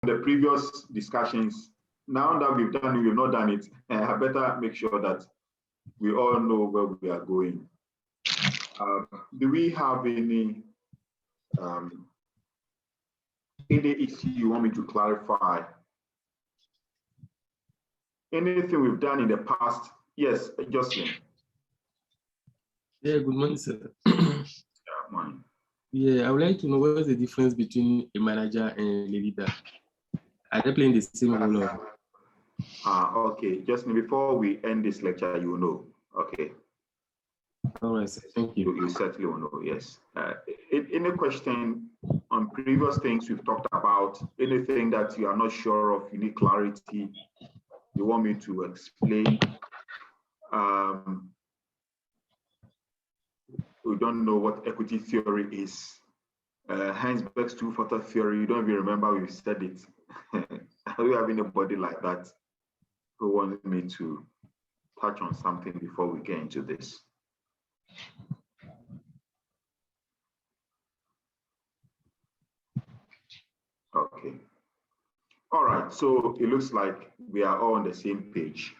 the previous discussions, now that we've not done it, I better make sure that we all know where we are going. Do we have any issue you want me to clarify? Anything we've done in the past? Yes, Jocelyn. Yeah, good morning, sir. Good morning. Yeah, I would like to know what is the difference between a manager and a leader. Are they playing the same role? Okay, Jocelyn, before we end this lecture, you will know. Okay. All right, sir. Thank you. You certainly will know, yes. Any question on previous things we've talked about, anything that you are not sure of, you need clarity, you want me to explain? We don't know what equity theory is. Heisenberg's two-factor theory, you don't even remember we said it. Do you have anybody like that who wants me to touch on something before we get into this? Okay. All right, so it looks like we are all on the same page.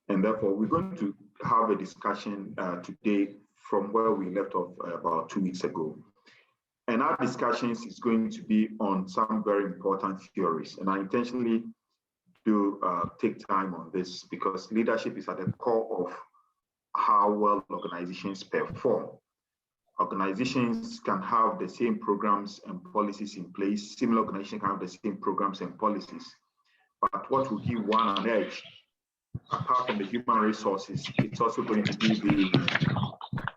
And therefore, we're going to have a discussion today from where we left off about 2 weeks ago. And our discussions is going to be on some very important theories. And I intentionally do take time on this because leadership is at the core of how well organizations perform. Organizations can have the same programs and policies in place. Similar organizations can have the same programs and policies. But what will give one an edge, apart from the human resources, it's also going to be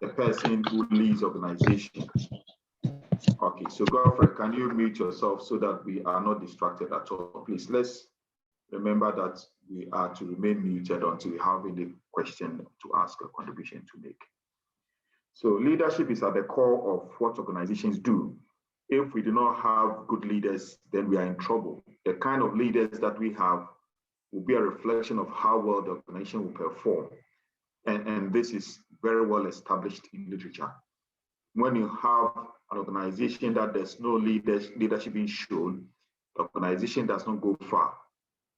the person who leads the organization. Okay, so Godfrey, can you mute yourself so that we are not distracted at all? Please, let's remember that we are to remain muted until we have any question to ask or contribution to make. So leadership is at the core of what organizations do. If we do not have good leaders, then we are in trouble. The kind of leaders that we have will be a reflection of how well the organization will perform. And this is very well established in literature. When you have an organization that there's no leadership being shown, the organization does not go far.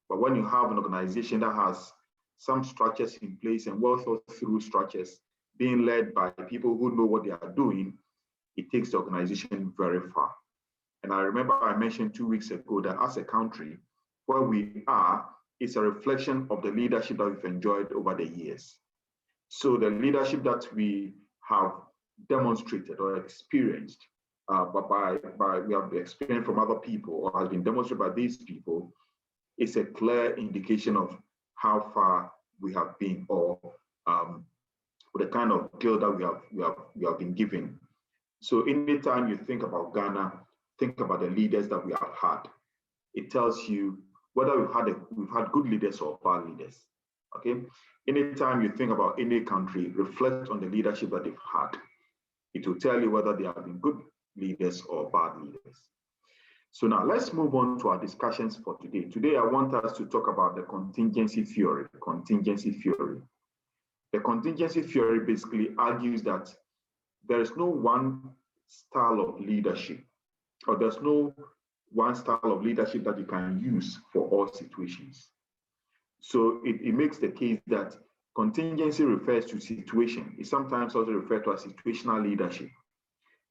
But when you have an organization that has some structures in place and well thought through structures being led by people who know what they are doing, it takes the organization very far. And I remember I mentioned 2 weeks ago that as a country, where we are is a reflection of the leadership that we've enjoyed over the years. So the leadership that we have demonstrated or experienced, but we have experienced from other people or has been demonstrated by these people, is a clear indication of how far we have been, or the kind of guilt that we have been given. So anytime you think about Ghana, think about the leaders that we have had. It tells you whether we've had good leaders or bad leaders. Okay. Anytime you think about any country, reflect on the leadership that they've had. It will tell you whether they have been good leaders or bad leaders. So now let's move on to our discussions for today. Today, I want us to talk about the contingency theory. Contingency theory. The contingency theory basically argues that there is no one style of leadership, or there's no one style of leadership that you can use for all situations. So it makes the case that contingency refers to situation. It sometimes also refers to as situational leadership.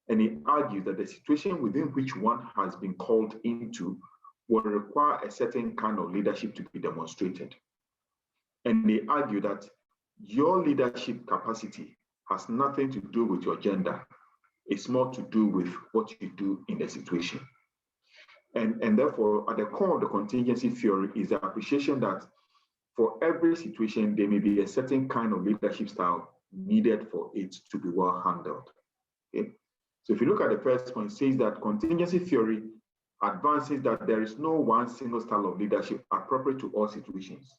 And it argues that the situation within which one has been called into will require a certain kind of leadership to be demonstrated. And they argue that your leadership capacity has nothing to do with your gender. It's more to do with what you do in the situation. And therefore, at the core of the contingency theory is the appreciation that for every situation, there may be a certain kind of leadership style needed for it to be well handled. Okay? So if you look at the first point, it says that contingency theory advances that there is no one single style of leadership appropriate to all situations.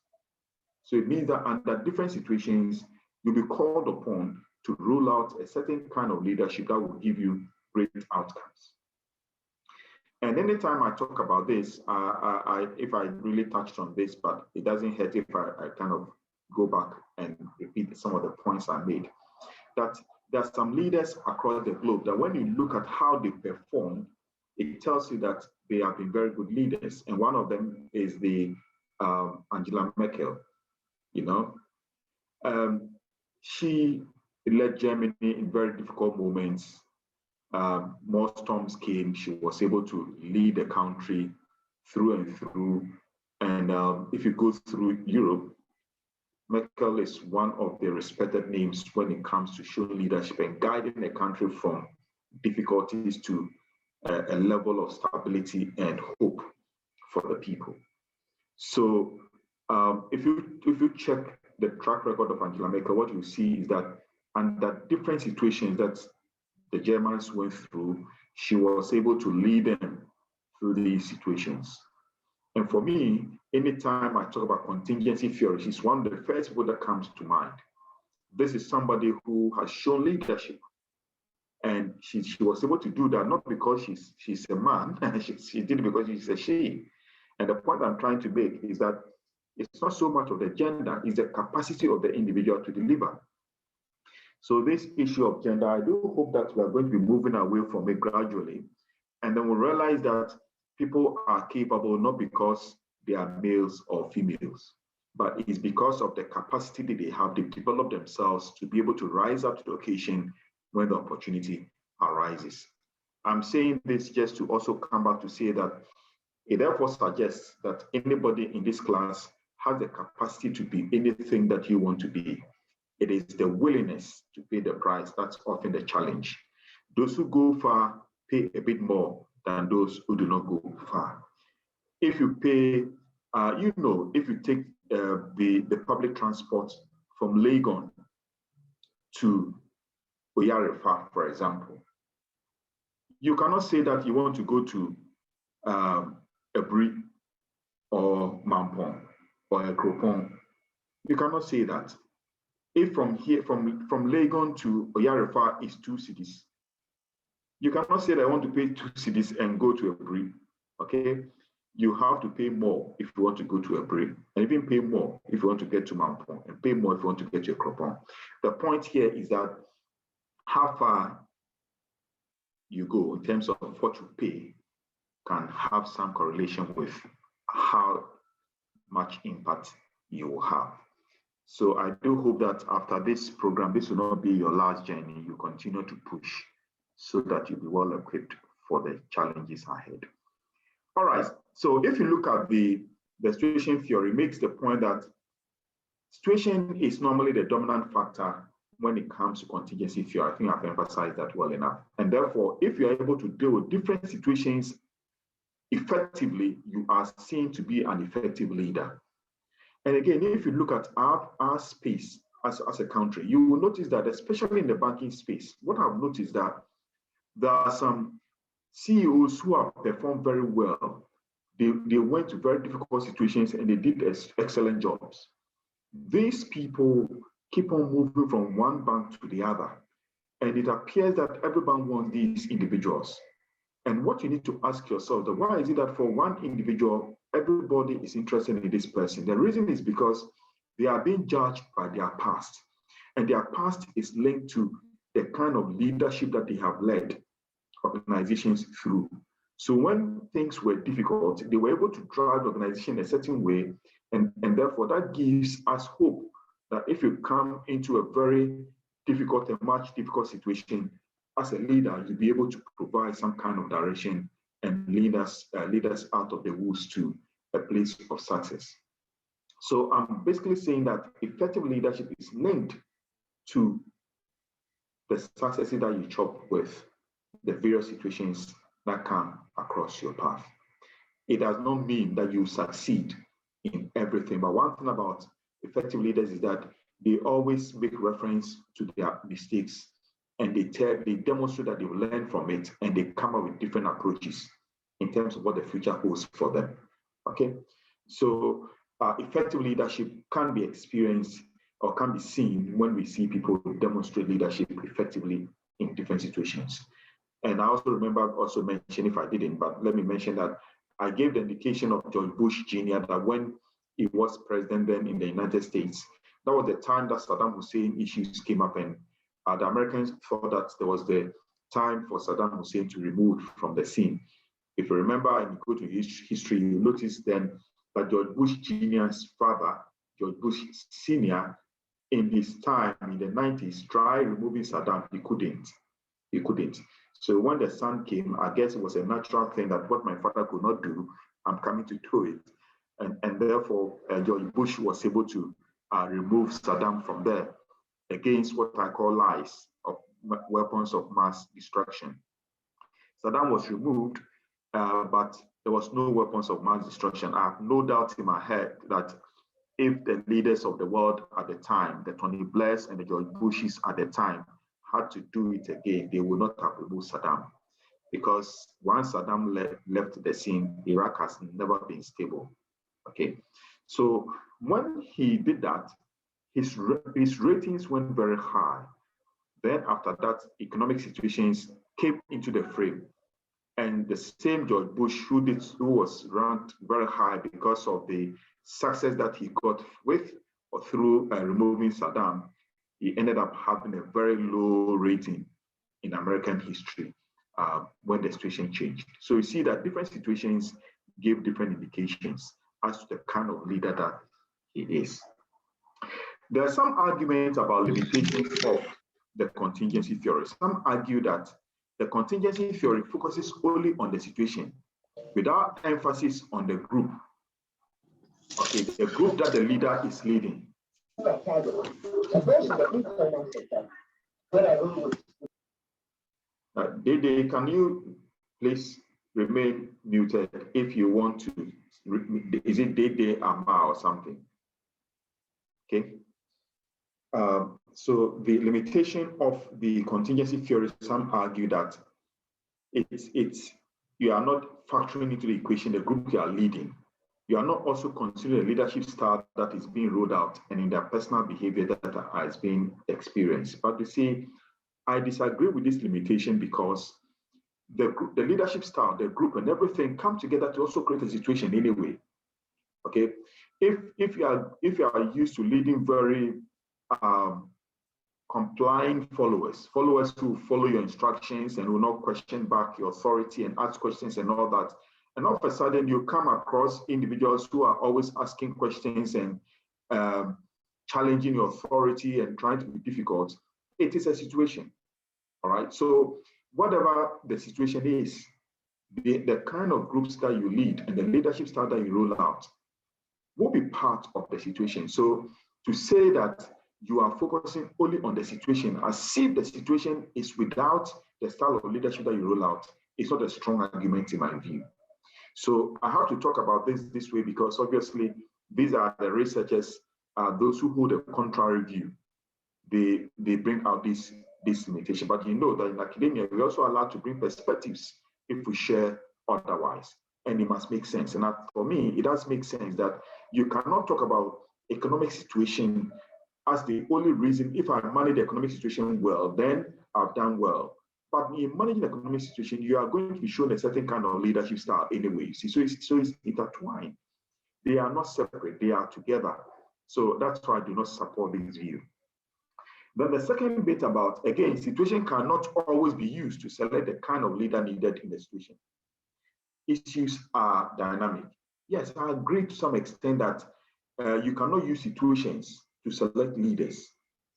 So it means that under different situations, you'll be called upon to rule out a certain kind of leadership that will give you great outcomes. And anytime I talk about this, if I really touched on this, but it doesn't hurt if I kind of go back and repeat some of the points I made, that there are some leaders across the globe that when you look at how they perform, it tells you that they have been very good leaders. And one of them is the Angela Merkel, you know. She led Germany in very difficult moments. More storms came. She was able to lead the country through and through. And if you go through Europe, Merkel is one of the respected names when it comes to showing leadership and guiding a country from difficulties to a level of stability and hope for the people. So if you check the track record of Angela Merkel, what you see is that under different situations that the Germans went through, she was able to lead them through these situations. And for me, anytime I talk about contingency theory, she's one of the first people that comes to mind. This is somebody who has shown leadership. And she was able to do that not because she's a man, she did it because she's a she. And the point I'm trying to make is that it's not so much of the gender, it's the capacity of the individual to deliver. So this issue of gender, I do hope that we are going to be moving away from it gradually. And then we'll realize that people are capable not because they are males or females, but it's because of the capacity that they have. They've developed themselves to be able to rise up to the occasion when the opportunity arises. I'm saying this just to also come back to say that it therefore suggests that anybody in this class has the capacity to be anything that you want to be. It is the willingness to pay the price that's often the challenge. Those who go far pay a bit more than those who do not go far. If you pay, if you take the public transport from Legon to Oyarefa, for example, you cannot say that you want to go to Ebri or Mampong or Ekropong. You cannot say that. If from Legon to Oyarefa is 2 cities, you cannot say that I want to pay 2 cities and go to Ebri, okay? You have to pay more if you want to go to Ebri, and even pay more if you want to get to Mampong, and pay more if you want to get to Ekropong. The point here is that how far you go in terms of what you pay can have some correlation with how much impact you will have. So I do hope that after this program, this will not be your last journey. You continue to push so that you'll be well equipped for the challenges ahead. All right, so if you look at the situation theory, it makes the point that situation is normally the dominant factor when it comes to contingency theory. I think I've emphasized that well enough. And therefore, if you're able to deal with different situations effectively, you are seen to be an effective leader. And again, if you look at our space as a country, you will notice that, especially in the banking space, what I've noticed that there are some CEOs who have performed very well. They went to very difficult situations and they did excellent jobs. These people keep on moving from one bank to the other. And it appears that every bank wants these individuals. And what you need to ask yourself, why is it that for one individual, everybody is interested in this person? The reason is because they are being judged by their past. And their past is linked to the kind of leadership that they have led organizations through. So when things were difficult, they were able to drive the organization a certain way. And therefore, that gives us hope that if you come into a very difficult and much difficult situation, as a leader, you'll be able to provide some kind of direction and lead us out of the woods to a place of success. So I'm basically saying that effective leadership is linked to the successes that you chop with the various situations that come across your path. It does not mean that you succeed in everything, but one thing about effective leaders is that they always make reference to their mistakes, and they demonstrate that they will learn from it, and they come up with different approaches in terms of what the future holds for them. Okay, so effective leadership can be experienced or can be seen when we see people demonstrate leadership effectively in different situations. And I also remember mention, if I didn't, but let me mention that I gave the indication of George Bush Jr. that when he was president then in the United States, that was the time that Saddam Hussein issues came up, and the Americans thought that there was the time for Saddam Hussein to remove from the scene. If you remember and you go to history, you notice then that George Bush Jr.'s father, George Bush Sr., in his time in the 90s, tried removing Saddam. He couldn't. He couldn't. So when the son came, I guess it was a natural thing that what my father could not do, I'm coming to do it. And therefore, George Bush was able to remove Saddam from there against what I call lies of weapons of mass destruction. Saddam was removed, but there was no weapons of mass destruction. I have no doubt in my head that if the leaders of the world at the time, the Tony Blairs and the George Bushes at the time, had to do it again, they would not have removed Saddam. Because once Saddam left the scene, Iraq has never been stable. Okay, so when he did that, his ratings went very high. Then after that, economic situations came into the frame. And the same George Bush, who was ranked very high because of the success that he got with or through removing Saddam, he ended up having a very low rating in American history when the situation changed. So you see that different situations give different indications as to the kind of leader that he is. There are some arguments about limitations of the contingency theory. Some argue that the contingency theory focuses only on the situation without emphasis on the group. Okay, the group that the leader is leading. Dede, can you please remain muted if you want to? Is it Dede Ama or something? Okay. So the limitation of the contingency theory, some argue that you are not factoring into the equation the group you are leading. You are not also considering the leadership style that is being rolled out and in their personal behavior that is being experienced. But you see, I disagree with this limitation because the leadership style, the group and everything come together to also create a situation anyway. Okay, if you are used to leading very complying followers who follow your instructions and will not question back your authority and ask questions and all that, and all of a sudden you come across individuals who are always asking questions and challenging your authority and trying to be difficult, it is a situation. All right, so whatever the situation is, the kind of groups that you lead and the leadership style that you roll out will be part of the situation. So to say that you are focusing only on the situation as if the situation is without the style of leadership that you roll out, is not a strong argument in my view. So I have to talk about this way because obviously these are the researchers, those who hold a contrary view. They bring out this limitation. But you know that in academia, we're also allowed to bring perspectives if we share otherwise. And it must make sense. And for me, it does make sense that you cannot talk about economic situation as the only reason. If I manage the economic situation well, then I've done well. But in managing the economic situation, you are going to be shown a certain kind of leadership style anyway. See, so it's intertwined. They are not separate, they are together. So that's why I do not support this view. Then the second bit about, again, situation cannot always be used to select the kind of leader needed in the situation. Issues are dynamic. Yes, I agree to some extent that you cannot use situations to select leaders.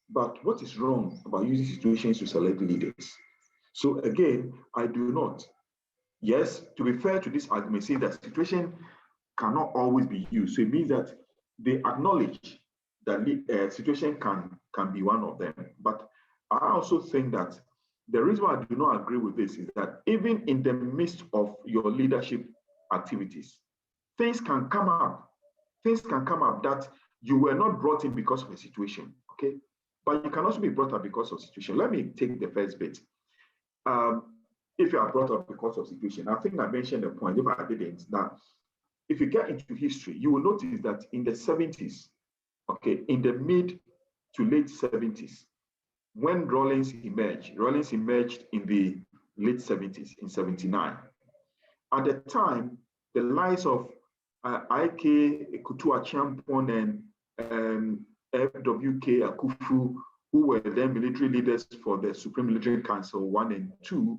But what is wrong about using situations to select leaders? So again, I do not. Yes, to be fair to this argument, say that situation cannot always be used. So it means that they acknowledge that situation can be one of them. But I also think that the reason why I do not agree with this is that even in the midst of your leadership activities, things can come up. Things can come up that you were not brought in because of a situation, okay? But you can also be brought up because of situation. Let me take the first bit. If you are brought up because of situation, I think I mentioned the point, if I didn't, that if you get into history, you will notice that in the 70s, okay, in the mid to late 70s, when Rawlings emerged in the late 70s, in 79. At the time, the likes of I.K. Kutua Champon and F.W.K. Akufu, who were then military leaders for the Supreme Military Council 1 and 2,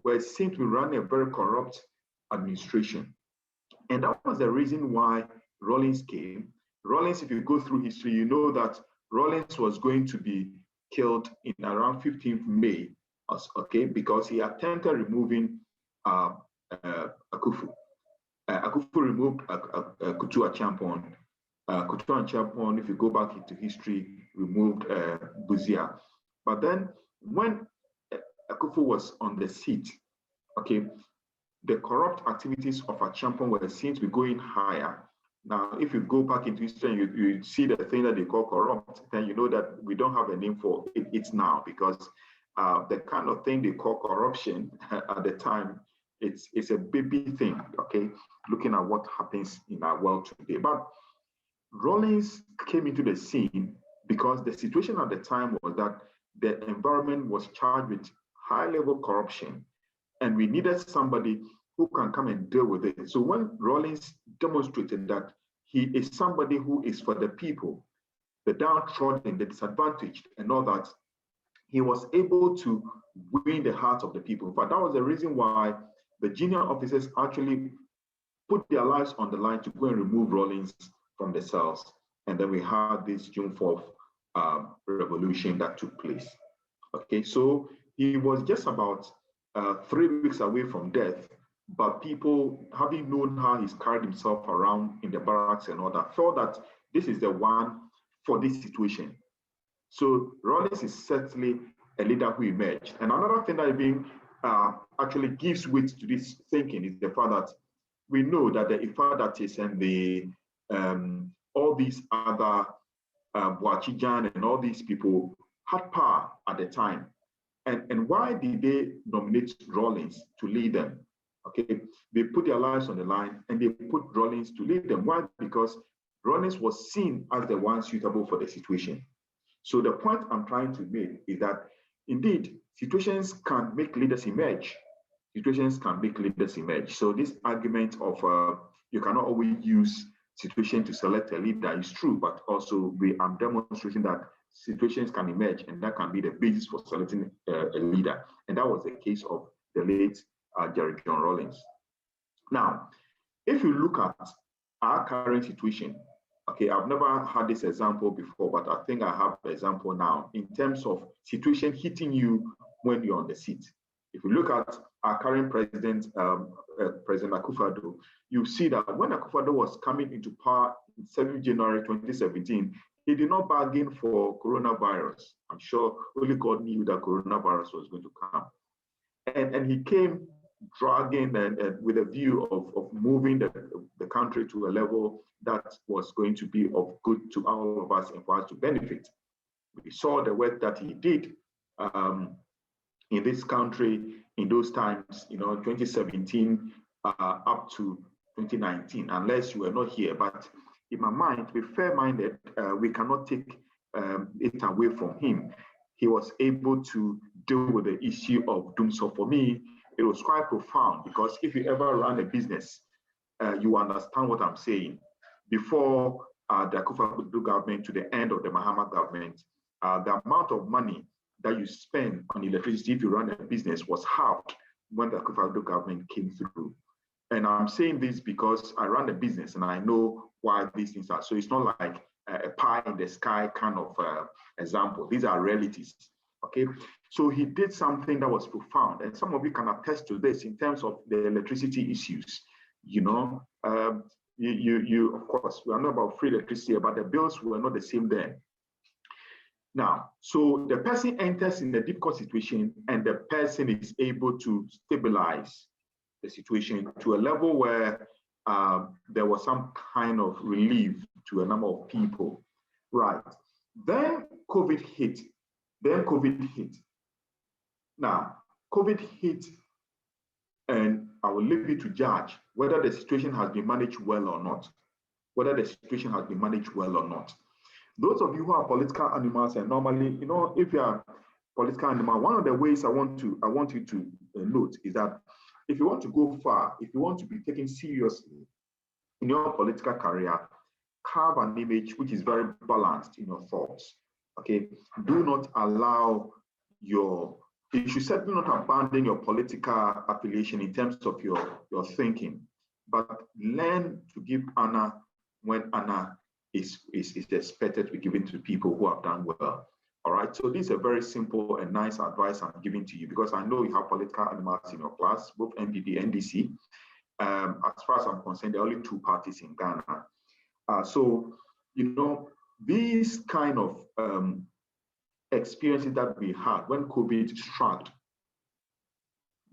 were seen to run a very corrupt administration. And that was the reason why Rawlins came. Rawlins, if you go through history, you know that Rawlins was going to be killed in around 15th May, okay, because he attempted removing Akufu. Akufu removed Kutu Acheampong. Kutu Acheampong, if you go back into history, removed Buzia. But then when Akufu was on the seat, okay, the corrupt activities of Acheampong were seen to be going higher. Now, if you go back into history and you see the thing that they call corrupt, then you know that we don't have a name for it now, because the kind of thing they call corruption at the time, it's a baby thing, okay, looking at what happens in our world today. But Rawlins came into the scene because the situation at the time was that the environment was charged with high-level corruption, and we needed somebody who can come and deal with it. So when Rawlins demonstrated that he is somebody who is for the people, the downtrodden, the disadvantaged, and all that, he was able to win the hearts of the people. But that was the reason why the junior officers actually put their lives on the line to go and remove Rawlins from the cells. And then we had this June 4th revolution that took place. Okay, so he was just about 3 weeks away from death, but people, having known how he's carried himself around in the barracks and all that, felt that this is the one for this situation. So Rawlins is certainly a leader who emerged. And another thing that actually gives weight to this thinking is the fact that we know that the Ifadatis and the all these other Boachijan and all these people had power at the time. And why did they nominate Rawlins to lead them? Okay, they put their lives on the line and they put Rawlins to lead them. Why? Because Rawlins was seen as the one suitable for the situation. So the point I'm trying to make is that indeed, situations can make leaders emerge. Situations can make leaders emerge. So this argument of you cannot always use situation to select a leader is true, but also I'm demonstrating that situations can emerge and that can be the basis for selecting a leader. And that was the case of the late Jerry John Rawlins. Now, if you look at our current situation, okay, I've never had this example before, but I think I have the example now in terms of situation hitting you when you're on the seat. If you look at our current president, President Akufo-Addo, you see that when Akufo-Addo was coming into power in 7th January 2017, he did not bargain for coronavirus. I'm sure only God knew that coronavirus was going to come. And he came dragging and with a view of moving the country to a level that was going to be of good to all of us and for us to benefit. We saw the work that he did in this country in those times, 2017 up to 2019, unless you were not here. But in my mind, to be fair-minded, we cannot take it away from him. He was able to deal with the issue of doom. So for me, it was quite profound, because if you ever run a business, you understand what I'm saying. Before the Akufo-Addo government to the end of the Mahama government, the amount of money that you spend on electricity if you run a business was halved when the Akufo-Addo government came through. And I'm saying this because I run a business and I know why these things are. So it's not like a pie in the sky kind of example. These are realities. Okay, so he did something that was profound, and some of you can attest to this in terms of the electricity issues. You of course, we are not about free electricity, but the bills were not the same then. Now, so the person enters in a difficult situation, and the person is able to stabilize the situation to a level where there was some kind of relief to a number of people. Right. Then COVID hit. Now, COVID hit, and I will leave you to judge whether the situation has been managed well or not. Those of you who are political animals, and normally, if you are political animal, one of the ways I want you to note is that if you want to go far, if you want to be taken seriously in your political career, carve an image which is very balanced in your thoughts. Okay, do not allow your you should certainly not abandon your political affiliation in terms of your thinking, but learn to give honor when honor is expected to be given to people who have done well. All right, so this is a very simple and nice advice I'm giving to you, because I know you have political animals in your class, both NPP and NDC. As far as I'm concerned, there are only two parties in Ghana. So, you know, these kind of experiences that we had when COVID struck,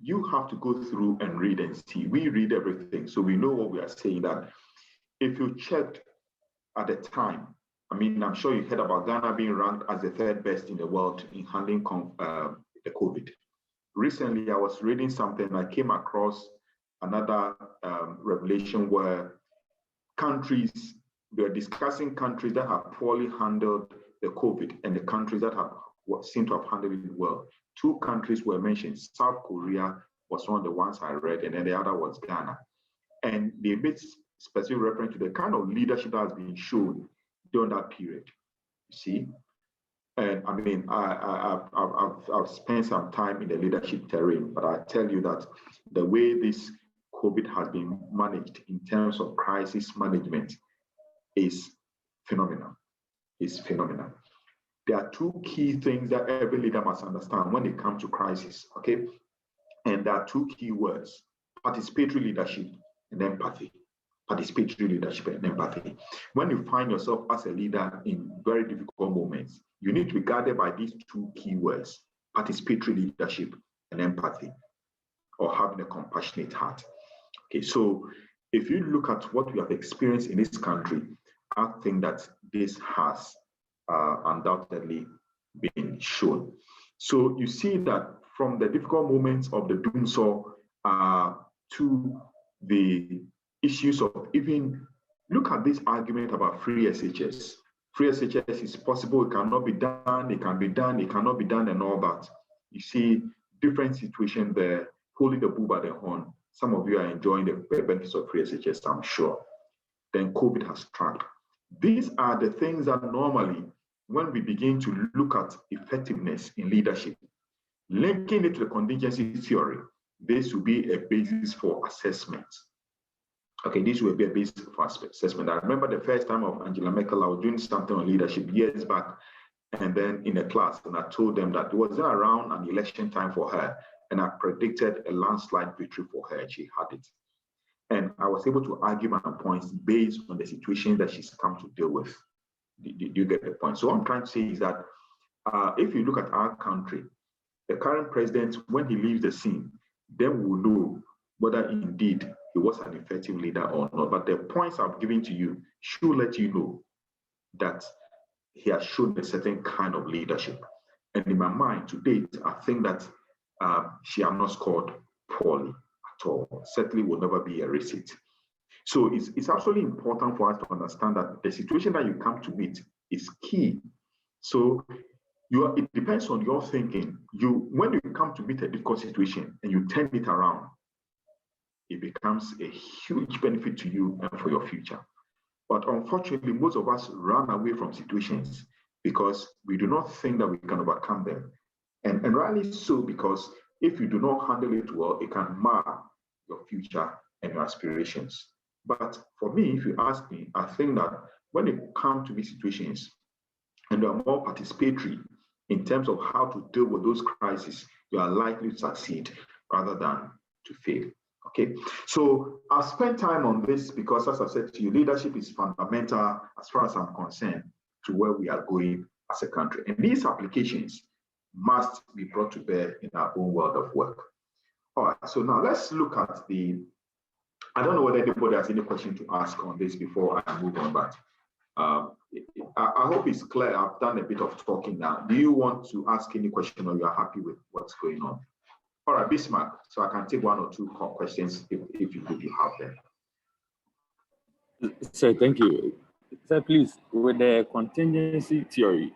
you have to go through and read and see. We read everything, so we know what we are saying. That if you checked at the time, I mean, I'm sure you heard about Ghana being ranked as the third best in the world in handling the COVID. Recently, I was reading something, I came across another revelation where countries, they're discussing countries that have poorly handled the COVID and the countries that have seem to have handled it well. Two countries were mentioned. South Korea was one of the ones I read, and then the other was Ghana. And they made specific reference to the kind of leadership that has been shown during that period. You see? And I mean, I've spent some time in the leadership terrain, but I tell you that the way this COVID has been managed in terms of crisis management is phenomenal. It's phenomenal. There are two key things that every leader must understand when it comes to crisis, okay? And there are two key words: participatory leadership and empathy. Participatory leadership and empathy. When you find yourself as a leader in very difficult moments, you need to be guided by these two key words: participatory leadership and empathy, or having a compassionate heart. Okay, so if you look at what we have experienced in this country, I think that this has undoubtedly been shown. So you see that from the difficult moments of the doomsaw to the issues of even, look at this argument about free SHS. Free SHS is possible, it cannot be done, it can be done, it cannot be done, and all that. You see different situations there, holding the bull by the horn. Some of you are enjoying the benefits of free SHS, I'm sure. Then COVID has struck. These are the things that normally, when we begin to look at effectiveness in leadership, linking it to the contingency theory, this will be a basis for assessment. Okay, this will be a basis for assessment. I remember the first time of Angela Merkel, I was doing something on leadership years back, and then in a class, and I told them that it was around an election time for her, and I predicted a landslide victory for her, and she had it. And I was able to argue my points based on the situation that she's come to deal with. Do you get the point? So what I'm trying to say is that if you look at our country, the current president, when he leaves the scene, then we will know whether indeed he was an effective leader or not. But the points I've given to you should let you know that he has shown a certain kind of leadership. And in my mind, to date, I think that she has not scored poorly at all. Certainly will never be a receipt. So it's absolutely important for us to understand that the situation that you come to meet is key. So it depends on your thinking. When you come to meet a difficult situation and you turn it around, it becomes a huge benefit to you and for your future. But unfortunately, most of us run away from situations because we do not think that we can overcome them. And rightly so, because if you do not handle it well, it can mar your future and your aspirations. But for me, if you ask me, I think that when it comes to these situations and you are more participatory in terms of how to deal with those crises, you are likely to succeed rather than to fail. Okay, so I've spent time on this because, as I said to you, leadership is fundamental as far as I'm concerned to where we are going as a country. And these applications must be brought to bear in our own world of work. All right, so now let's look at I don't know whether anybody has any question to ask on this before I move on, but I hope it's clear. I've done a bit of talking now. Do you want to ask any question, or you are happy with what's going on? All right, Bismarck, so I can take one or two questions if you have them. Sir, thank you. Sir, please, with the contingency theory,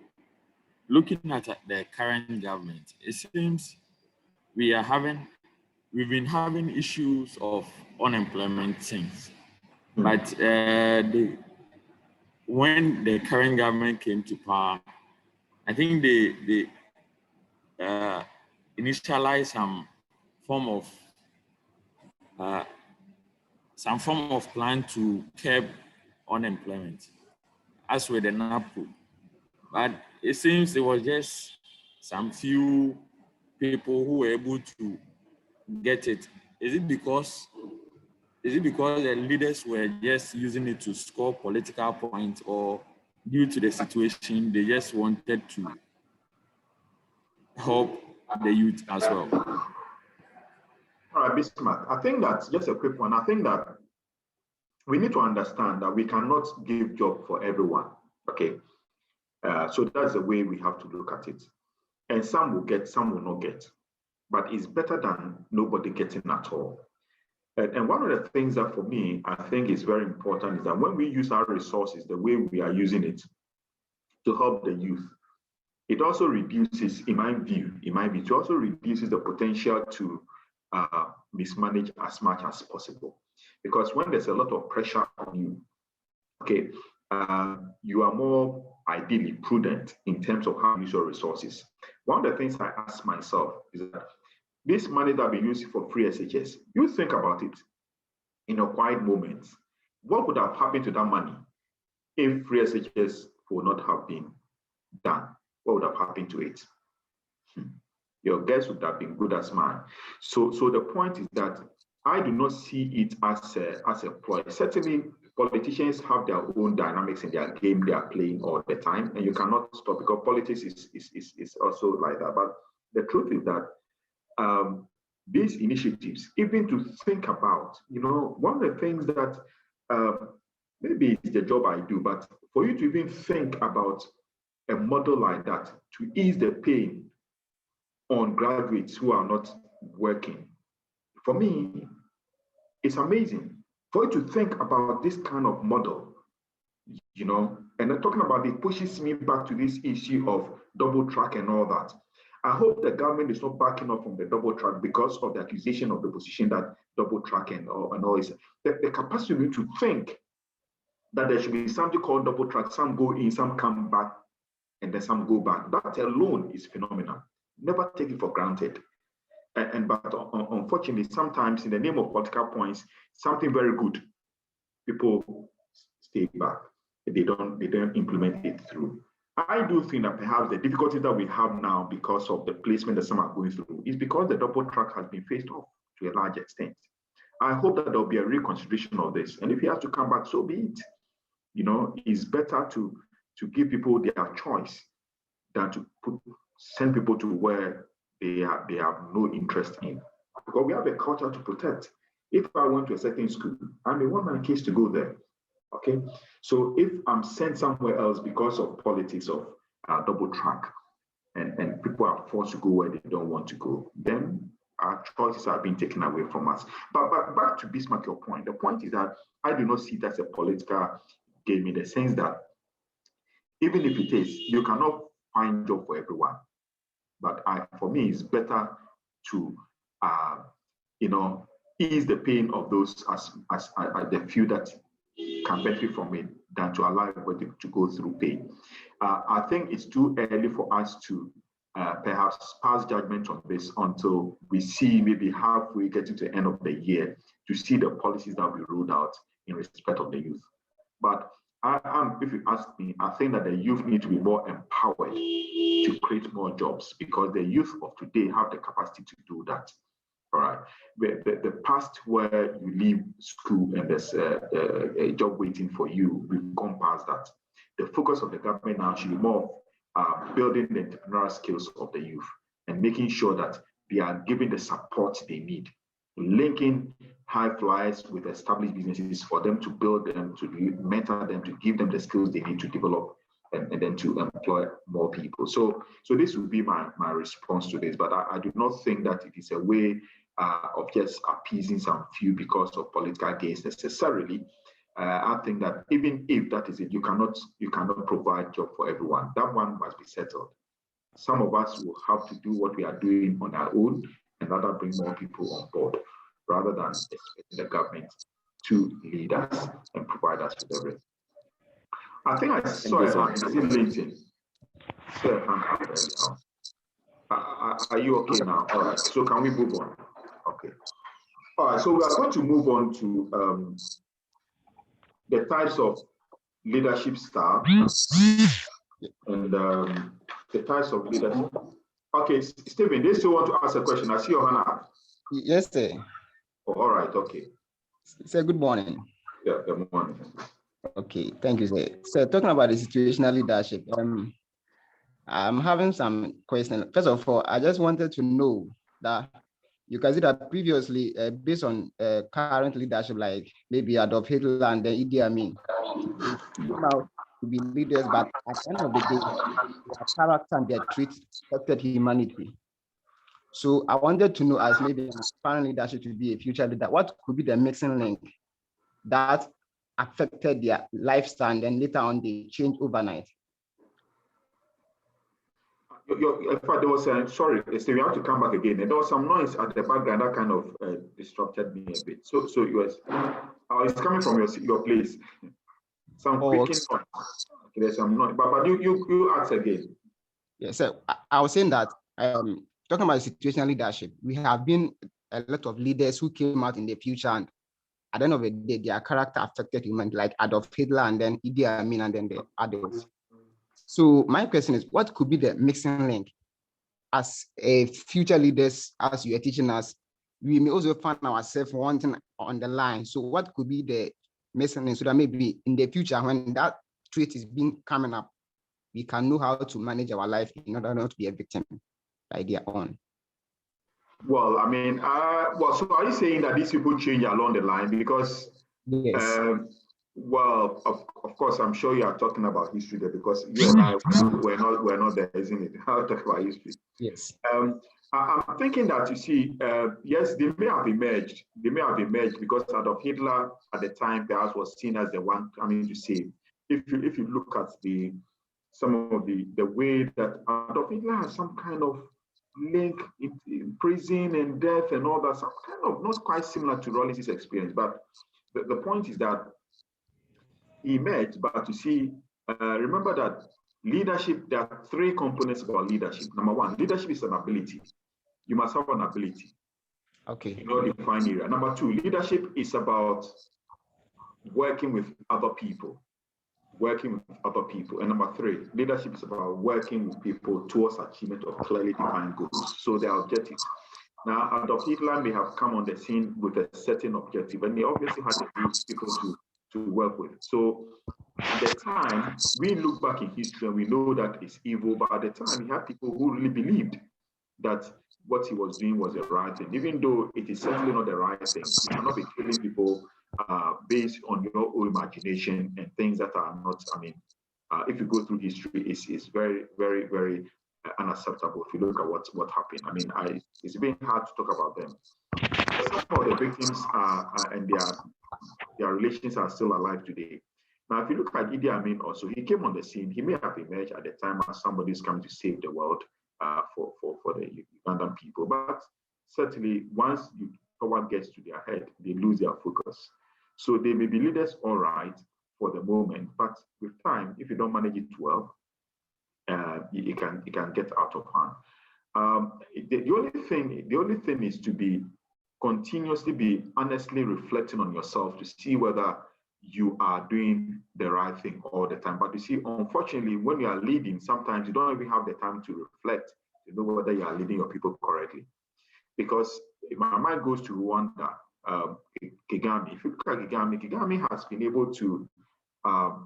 looking at the current government, it seems we've been having issues of unemployment since. But when the current government came to power, I think initialize some form of plan to curb unemployment, as with the NAPO. But it seems it was just some few people who were able to get it. Is it because the leaders were just using it to score political points, or due to the situation, they just wanted to help the youth as well? All right, Bismarck, I think that's just a quick one. I think that we need to understand that we cannot give job for everyone, okay? So that's the way we have to look at it. And some will get, some will not get. But it's better than nobody getting at all. And one of the things that for me, I think is very important is that when we use our resources, the way we are using it to help the youth, it also reduces, in my view, it also reduces the potential to mismanage as much as possible. Because when there's a lot of pressure on you, okay, you are more ideally prudent in terms of how you use your resources. One of the things I ask myself is that this money that we use for free SHS, you think about it in a quiet moment. What would have happened to that money if free SHS would not have been done? What would have happened to it? Your guess would have been good as mine. So the point is that I do not see it as a ploy. Certainly, politicians have their own dynamics in their game they are playing all the time, and you cannot stop, because politics is also like that. But the truth is that these initiatives, even to think about, one of the things that maybe it's the job I do, but for you to even think about a model like that to ease the pain on graduates who are not working, for me, it's amazing. For you to think about this kind of model, and I'm talking about it pushes me back to this issue of double track and all that. I hope the government is not backing off from the double track because of the accusation of the opposition that double track and all this. The capacity to think that there should be something called double track, some go in, some come back, and then some go back. That alone is phenomenal. Never take it for granted. But unfortunately, sometimes in the name of political points, something very good, people stay back. They don't implement it through. I do think that perhaps the difficulty that we have now because of the placement that some are going through is because the double track has been phased off to a large extent. I hope that there'll be a reconsideration of this. And if he has to come back, so be it. It's better to give people their choice than to send people to where they have no interest in. Because we have a culture to protect. If I went to a certain school, I may want my kids to go there. Okay, so if I'm sent somewhere else because of politics of double track, and people are forced to go where they don't want to go, then our choices are being taken away from us. But back to Bismarck, your point. The point is that I do not see that as a political game in the sense that even if it is, you cannot find job for everyone. But for me, it's better to ease the pain of those as the few that can benefit from it than to allow everybody to go through pain. I think it's too early for us to perhaps pass judgment on this until we see maybe halfway getting to the end of the year to see the policies that we rolled out in respect of the youth. But if you ask me, I think that the youth need to be more empowered to create more jobs, because the youth of today have the capacity to do that. All right. The past where you leave school and there's a job waiting for you, we've gone past that. The focus of the government now should be more building the entrepreneurial skills of the youth and making sure that they are given the support they need, linking high flyers with established businesses for them to build them, to mentor them, to give them the skills they need to develop and then to employ more people. So this would be my response to this, but I do not think that it is a way of just appeasing some few because of political gains necessarily. I think that even if that is it, you cannot provide job for everyone. That one must be settled. Some of us will have to do what we are doing on our own and rather bring more people on board, rather than expecting the government to lead us and provide us with everything. I think I saw a hand. Is it LinkedIn? Saw a hand up earlier. Are you okay now? All right. So can we move on? Okay. All right. So we are going to move on to the types of leadership style and the types of leadership. Okay, Stephen, they still want to ask a question. I see your hand up. Yes, sir. Oh, all right. Okay. Sir, good morning. Yeah, good morning. Okay, thank you, sir. So talking about the situational leadership, I'm having some questions. First of all, I just wanted to know that you can see that previously, based on current leadership, like maybe Adolf Hitler and then Idi Amin, they came out to be leaders, but at the end of the day, their character and their traits affected humanity. So I wanted to know, as maybe an aspiring leadership to be a future leader, what could be the missing link that affected their lifestyle and later on they changed overnight? In fact, there was sorry, Steve, you have to come back again. There was some noise at the background that kind of disrupted me a bit. So you was, it's coming from your place. Some picking noise. Okay, there's some noise, but you ask again. Yeah, so I was saying that talking about situational leadership, we have been a lot of leaders who came out in the future, and at the end of the day, their character affected humanity, like Adolf Hitler and then Idi Amin and then the others. So my question is, what could be the missing link as a future leaders, as you are teaching us? We may also find ourselves wanting on the line. So what could be the missing link so that maybe in the future, when that trait is being coming up, we can know how to manage our life in order not to be a victim by their own? Well, I mean, so are you saying that these people change along the line? Because, yes. Well, of course, I'm sure you are talking about history there, because you and I we're not there, isn't it? I'll talk about history. Yes. I'm thinking that, you see, yes, they may have emerged. They may have emerged because Adolf Hitler at the time perhaps was seen as the one coming to save. If you look at some of the way that Adolf Hitler has some kind of link in prison and death and all that, some kind of not quite similar to Rollins' experience. But the point is that he emerged, but you see, remember that leadership, there are three components about leadership. Number one, leadership is an ability. You must have an ability. Okay. In your defined area. Number two, leadership is about working with other people. And number three, leadership is about working with people towards achievement of clearly defined goals. So their objectives. Now, Adolf Hitler may have come on the scene with a certain objective, and he obviously had people to work with. So at the time, we look back in history and we know that it's evil, but at the time, he had people who really believed that what he was doing was the right thing, even though it is certainly not the right thing. You cannot be killing people based on your own imagination and things that are not, I mean, if you go through history, it's very, very, very unacceptable if you look at what happened. I mean, it's been hard to talk about them. Some of the victims and their relations are still alive today. Now, if you look at Idi Amin also, he came on the scene. He may have emerged at the time as somebody who's coming to save the world for the Ugandan people. But certainly, once the power gets to their head, they lose their focus. So they may be leaders, all right, for the moment, but with time, if you don't manage it well, it can get out of hand. The only thing is to continuously be honestly reflecting on yourself to see whether you are doing the right thing all the time. But you see, unfortunately, when you are leading, sometimes you don't even have the time to reflect to know whether you are leading your people correctly. Because if my mind goes to Rwanda, Kagame, if you look at Kagame has been able to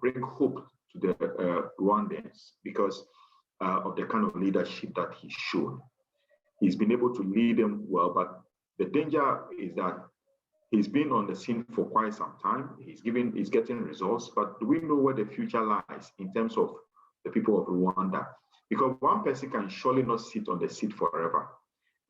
bring hope to the Rwandans because of the kind of leadership that he's shown. He's been able to lead them well, but the danger is that he's been on the scene for quite some time. He's getting results, but do we know where the future lies in terms of the people of Rwanda? Because one person can surely not sit on the seat forever.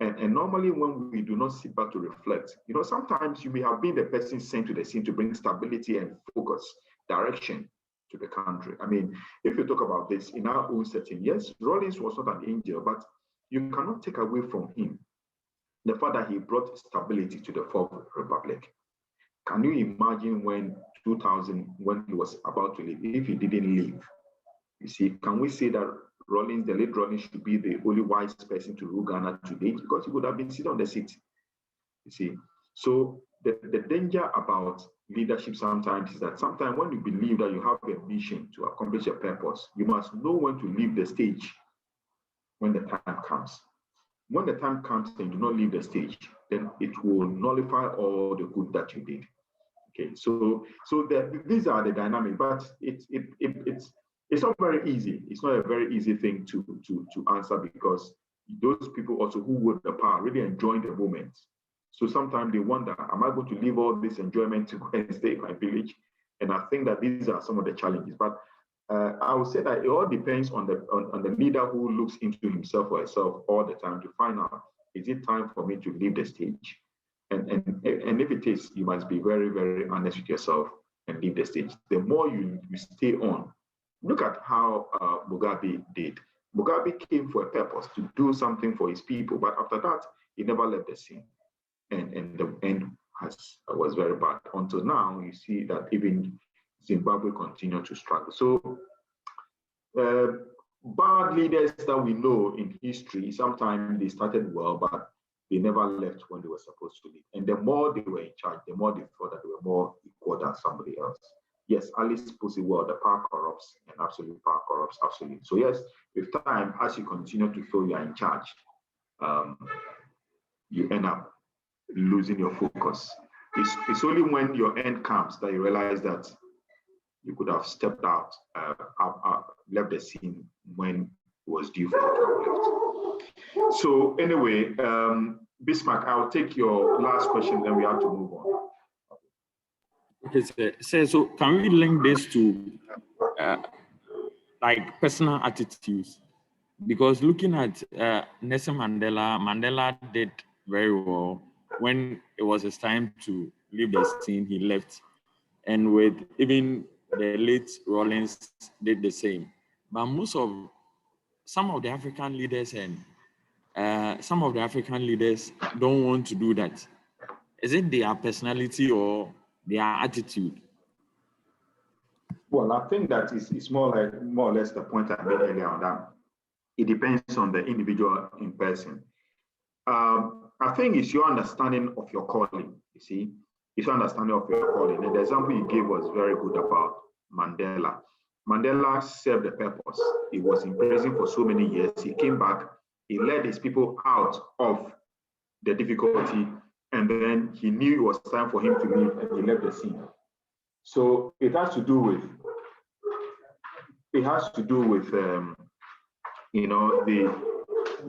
And normally when we do not sit back to reflect, sometimes you may have been the person sent to the scene to bring stability and focus, direction to the country. I mean, if you talk about this in our own setting, yes, Rawlings was not an angel, but you cannot take away from him the fact that he brought stability to the Fourth Republic. Can you imagine when he was about to leave, if he didn't leave? You see, can we say that Rawlings, the late Rawlings, should be the only wise person to rule Ghana today because he would have been sitting on the seat. You see, so the danger about leadership sometimes is that sometimes when you believe that you have a mission to accomplish a purpose, you must know when to leave the stage when the time comes. When the time comes and you do not leave the stage, then it will nullify all the good that you did. Okay, so these are the dynamics, but it's not very easy. It's not a very easy thing to answer because those people also who hold the power really enjoy the moment. So sometimes they wonder, am I going to leave all this enjoyment to go and stay in my village? And I think that these are some of the challenges. But I would say that it all depends on the leader who looks into himself or herself all the time to find out, is it time for me to leave the stage? And if it is, you must be very, very honest with yourself and leave the stage. The more you stay on, look at how Mugabe did. Mugabe came for a purpose to do something for his people, but after that, he never left the scene. And the end was very bad. Until now, you see that even Zimbabwe continued to struggle. So bad leaders that we know in history, sometimes they started well, but they never left when they were supposed to leave. And the more they were in charge, the more they thought that they were more equal than somebody else. Yes, Alice puts it well, the power corrupts and absolute power corrupts absolutely. So yes, with time, as you continue to feel you are in charge, you end up losing your focus. It's only when your end comes that you realize that you could have stepped out, left the scene when it was due for you to have left. So anyway, Bismarck, I'll take your last question, then we have to move on. Okay, so can we link this to like personal attitudes? Because looking at Nelson Mandela, Mandela did very well. When it was his time to leave the scene, he left. And with even the late Rawlings did the same. But some of the African leaders don't want to do that. Is it their personality or their attitude? Well, I think that it's more or less the point I made earlier on that. It depends on the individual in person. I think it's your understanding of your calling, you see. It's your understanding of your calling. And the example you gave was very good about Mandela. Mandela served the purpose. He was in prison for so many years. He came back, he led his people out of the difficulty, and then he knew it was time for him to leave, and he left the scene. So it has to do with you know, the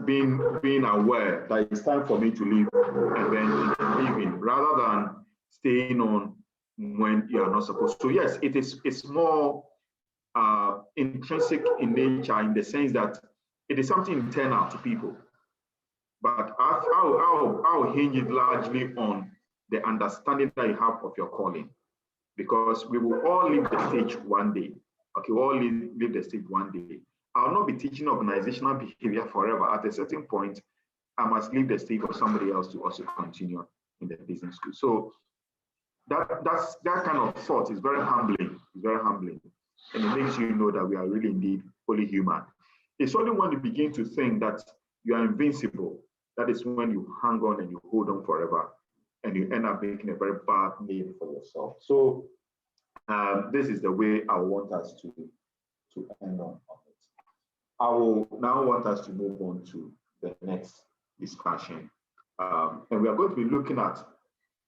being aware that it's time for me to leave and then leaving, rather than staying on when you are not supposed to. So yes, it's more intrinsic in nature, in the sense that it is something internal to people. But I'll hinge it largely on the understanding that you have of your calling, because we will all leave the stage one day. Okay, we all leave the stage one day. I'll not be teaching organizational behavior forever. At a certain point, I must leave the stage for somebody else to also continue in the business school. So that kind of thought is very humbling. It's very humbling. And it makes you know that we are really indeed fully human. It's only when you begin to think that you are invincible, that is when you hang on and you hold on forever, and you end up making a very bad name for yourself. So this is the way I want us to end on it. I will now want us to move on to the next discussion. And we are going to be looking at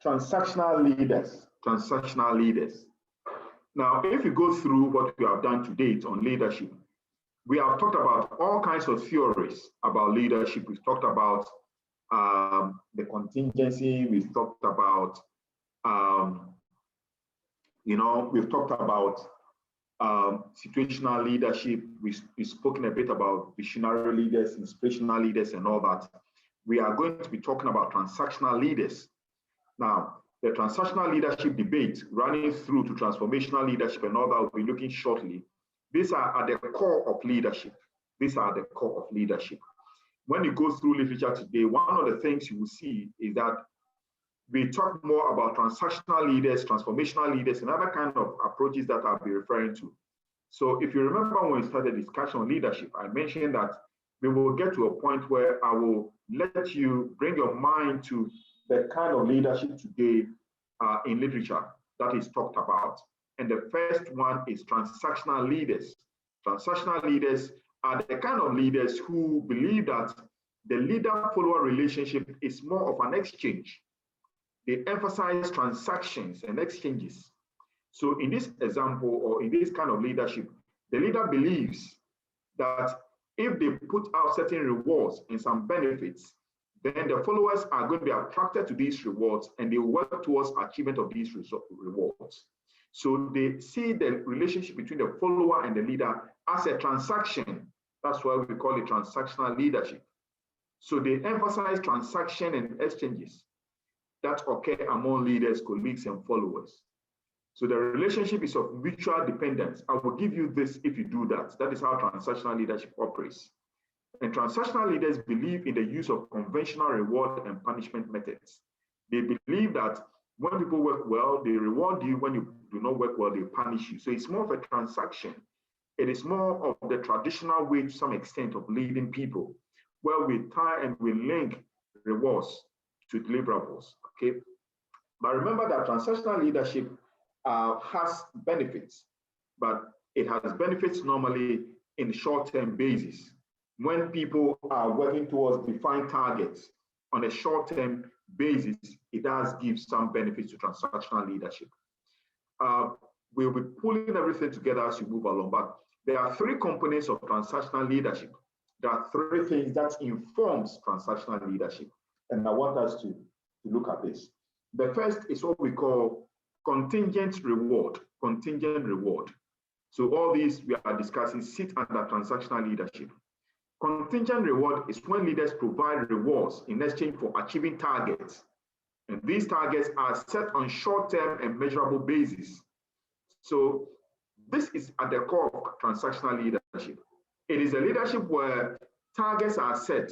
transactional leaders. Transactional leaders. Now, if you go through what we have done to date on leadership, we have talked about all kinds of theories about leadership. We've talked about the contingency. We've talked about, we've talked about situational leadership. We've spoken a bit about visionary leaders, inspirational leaders, and all that. We are going to be talking about transactional leaders. Now, the transactional leadership debate running through to transformational leadership and all that we'll be looking shortly. These are at the core of leadership. These are the core of leadership. When you go through literature today, one of the things you will see is that we talk more about transactional leaders, transformational leaders, and other kind of approaches that I'll be referring to. So if you remember when we started discussion on leadership, I mentioned that we will get to a point where I will let you bring your mind to the kind of leadership today in literature that is talked about. And the first one is transactional leaders. Transactional leaders are the kind of leaders who believe that the leader-follower relationship is more of an exchange. They emphasize transactions and exchanges. So in this example, or in this kind of leadership, the leader believes that if they put out certain rewards and some benefits, then the followers are going to be attracted to these rewards and they work towards achievement of these rewards. So they see the relationship between the follower and the leader as a transaction. That's why we call it transactional leadership. So they emphasize transaction and exchanges that occur among leaders, colleagues, and followers. So the relationship is of mutual dependence. I will give you this if you do that. That is how transactional leadership operates. And transactional leaders believe in the use of conventional reward and punishment methods. They believe that when people work well, they reward you. When you do not work well, they punish you. So it's more of a transaction. It is more of the traditional way to some extent of leading people, where we tie and we link rewards to deliverables, okay? But remember that transactional leadership has benefits, but it has benefits normally in short-term basis. When people are working towards defined targets on a short-term basis, it does give some benefits to transactional leadership. We'll be pulling everything together as you move along, but there are three components of transactional leadership. There are three things that informs transactional leadership, and I want us to look at this. The first is what we call contingent reward, contingent reward. So all these we are discussing sit under transactional leadership. Contingent reward is when leaders provide rewards in exchange for achieving targets. And these targets are set on short-term and measurable basis. So this is at the core of transactional leadership. It is a leadership where targets are set,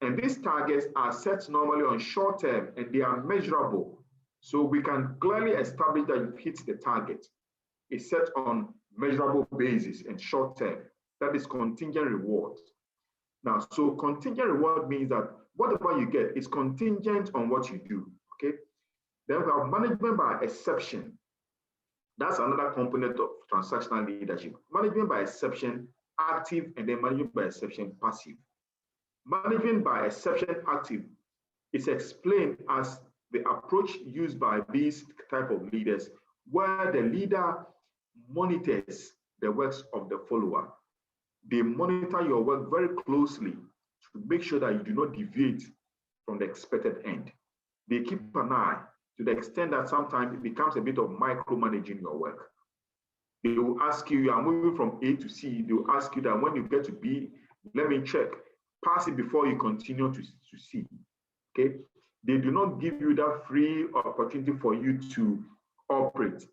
and these targets are set normally on short-term and they are measurable. So we can clearly establish that you've hit the target. It's set on measurable basis and short-term. That is contingent reward. Now, so contingent reward means that whatever you get is contingent on what you do, okay? Then we have management by exception. That's another component of transactional leadership. Management by exception, active, and then management by exception, passive. Management by exception, active, is explained as the approach used by these type of leaders, where the leader monitors the works of the follower. They monitor your work very closely to make sure that you do not deviate from the expected end. They keep an eye to the extent that sometimes it becomes a bit of micromanaging your work. They will ask you, you are moving from A to C, they will ask you that when you get to B, let me check, pass it before you continue to C, okay? They do not give you that free opportunity for you to operate.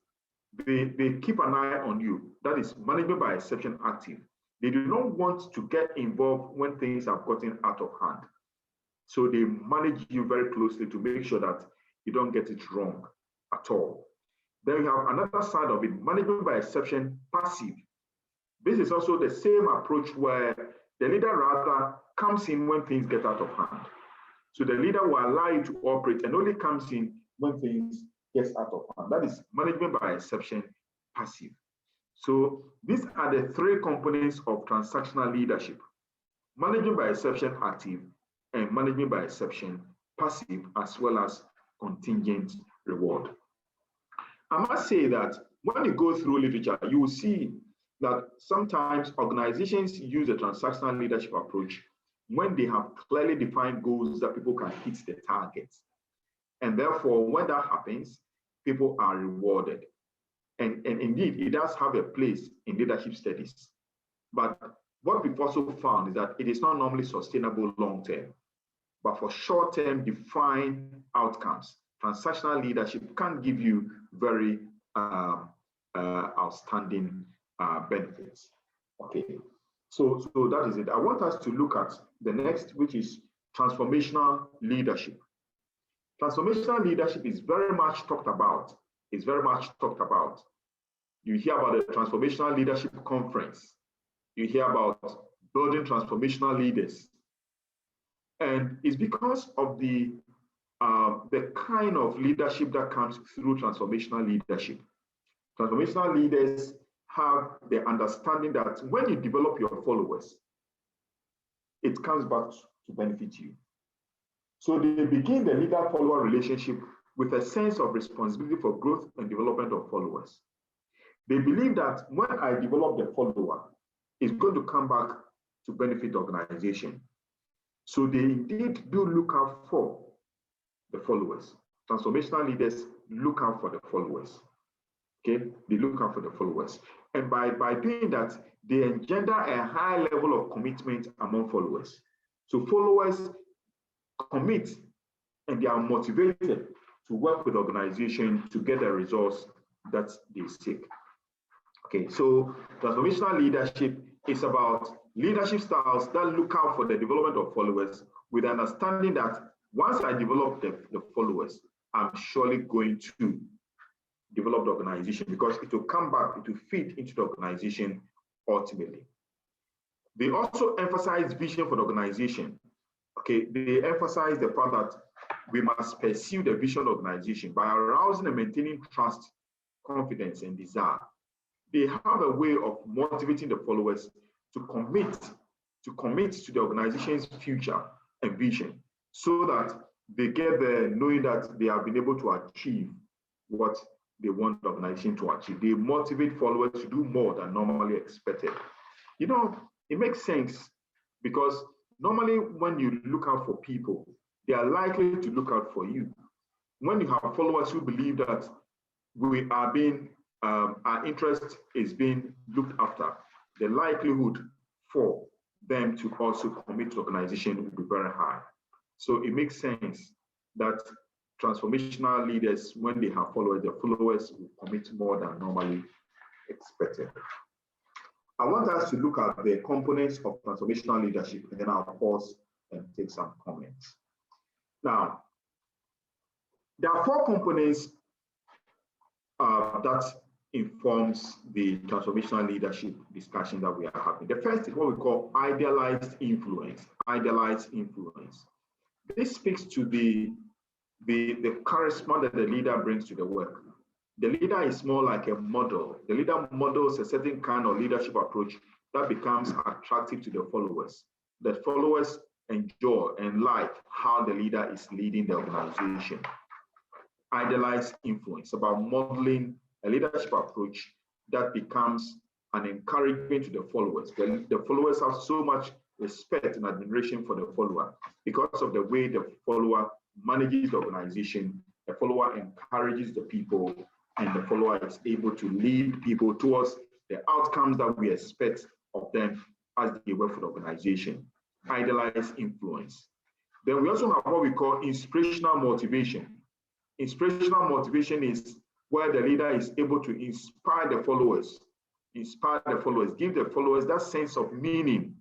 They keep an eye on you. That is management by exception, active. They do not want to get involved when things have gotten out of hand. So they manage you very closely to make sure that you don't get it wrong at all. Then you have another side of it, management by exception, passive. This is also the same approach where the leader rather comes in when things get out of hand. So the leader will allow you to operate and only comes in when things get out of hand. That is management by exception, passive. So these are the three components of transactional leadership: management by exception, active, and management by exception, passive, as well as contingent reward. I must say that when you go through literature, you will see that sometimes organizations use a transactional leadership approach when they have clearly defined goals that people can hit the targets. And therefore, when that happens, people are rewarded. And indeed, it does have a place in leadership studies. But what we've also found is that it is not normally sustainable long-term. But for short-term defined outcomes, transactional leadership can give you very outstanding benefits. Okay, so that is it. I want us to look at the next, which is transformational leadership. Transformational leadership is very much talked about. It's very much talked about. You hear about the Transformational Leadership Conference. You hear about building transformational leaders. And it's because of the kind of leadership that comes through transformational leadership. Transformational leaders have the understanding that when you develop your followers, it comes back to benefit you. So they begin the leader-follower relationship with a sense of responsibility for growth and development of followers. They believe that when I develop the follower, it's going to come back to benefit the organization. So they indeed do look out for the followers. Transformational leaders look out for the followers. Okay, they look out for the followers. And by doing that, they engender a high level of commitment among followers. So followers commit and they are motivated to work with the organization to get the results that they seek. Okay, so transformational leadership is about leadership styles that look out for the development of followers with understanding that once I develop the followers, I'm surely going to develop the organization because it will come back, it will fit into the organization ultimately. They also emphasize vision for the organization. Okay, they emphasize the fact that we must pursue the vision of the organization by arousing and maintaining trust, confidence, and desire. They have a way of motivating the followers to commit to the organization's future and vision so that they get there knowing that they have been able to achieve what they want the organization to achieve. They motivate followers to do more than normally expected. You know, it makes sense because normally when you look out for people, they are likely to look out for you. When you have followers who believe that we are being, our interest is being looked after, the likelihood for them to also commit to the organization will be very high. So it makes sense that transformational leaders, when they have followers, their followers will commit more than normally expected. I want us to look at the components of transformational leadership, and then I'll pause and take some comments. Now, there are 4 components that informs the transformational leadership discussion that we are having. The first is what we call idealized influence. Idealized influence. This speaks to the charisma that the leader brings to the work. The leader is more like a model. The leader models a certain kind of leadership approach that becomes attractive to the followers. The followers enjoy and like how the leader is leading the organization. Idealized influence, about modeling a leadership approach that becomes an encouragement to the followers. The followers have so much respect and admiration for the follower because of the way the follower manages the organization. The follower encourages the people, and the follower is able to lead people towards the outcomes that we expect of them as they work for the organization. Idealized influence. Then we also have what we call inspirational motivation. Inspirational motivation is where the leader is able to inspire the followers, give the followers that sense of meaning.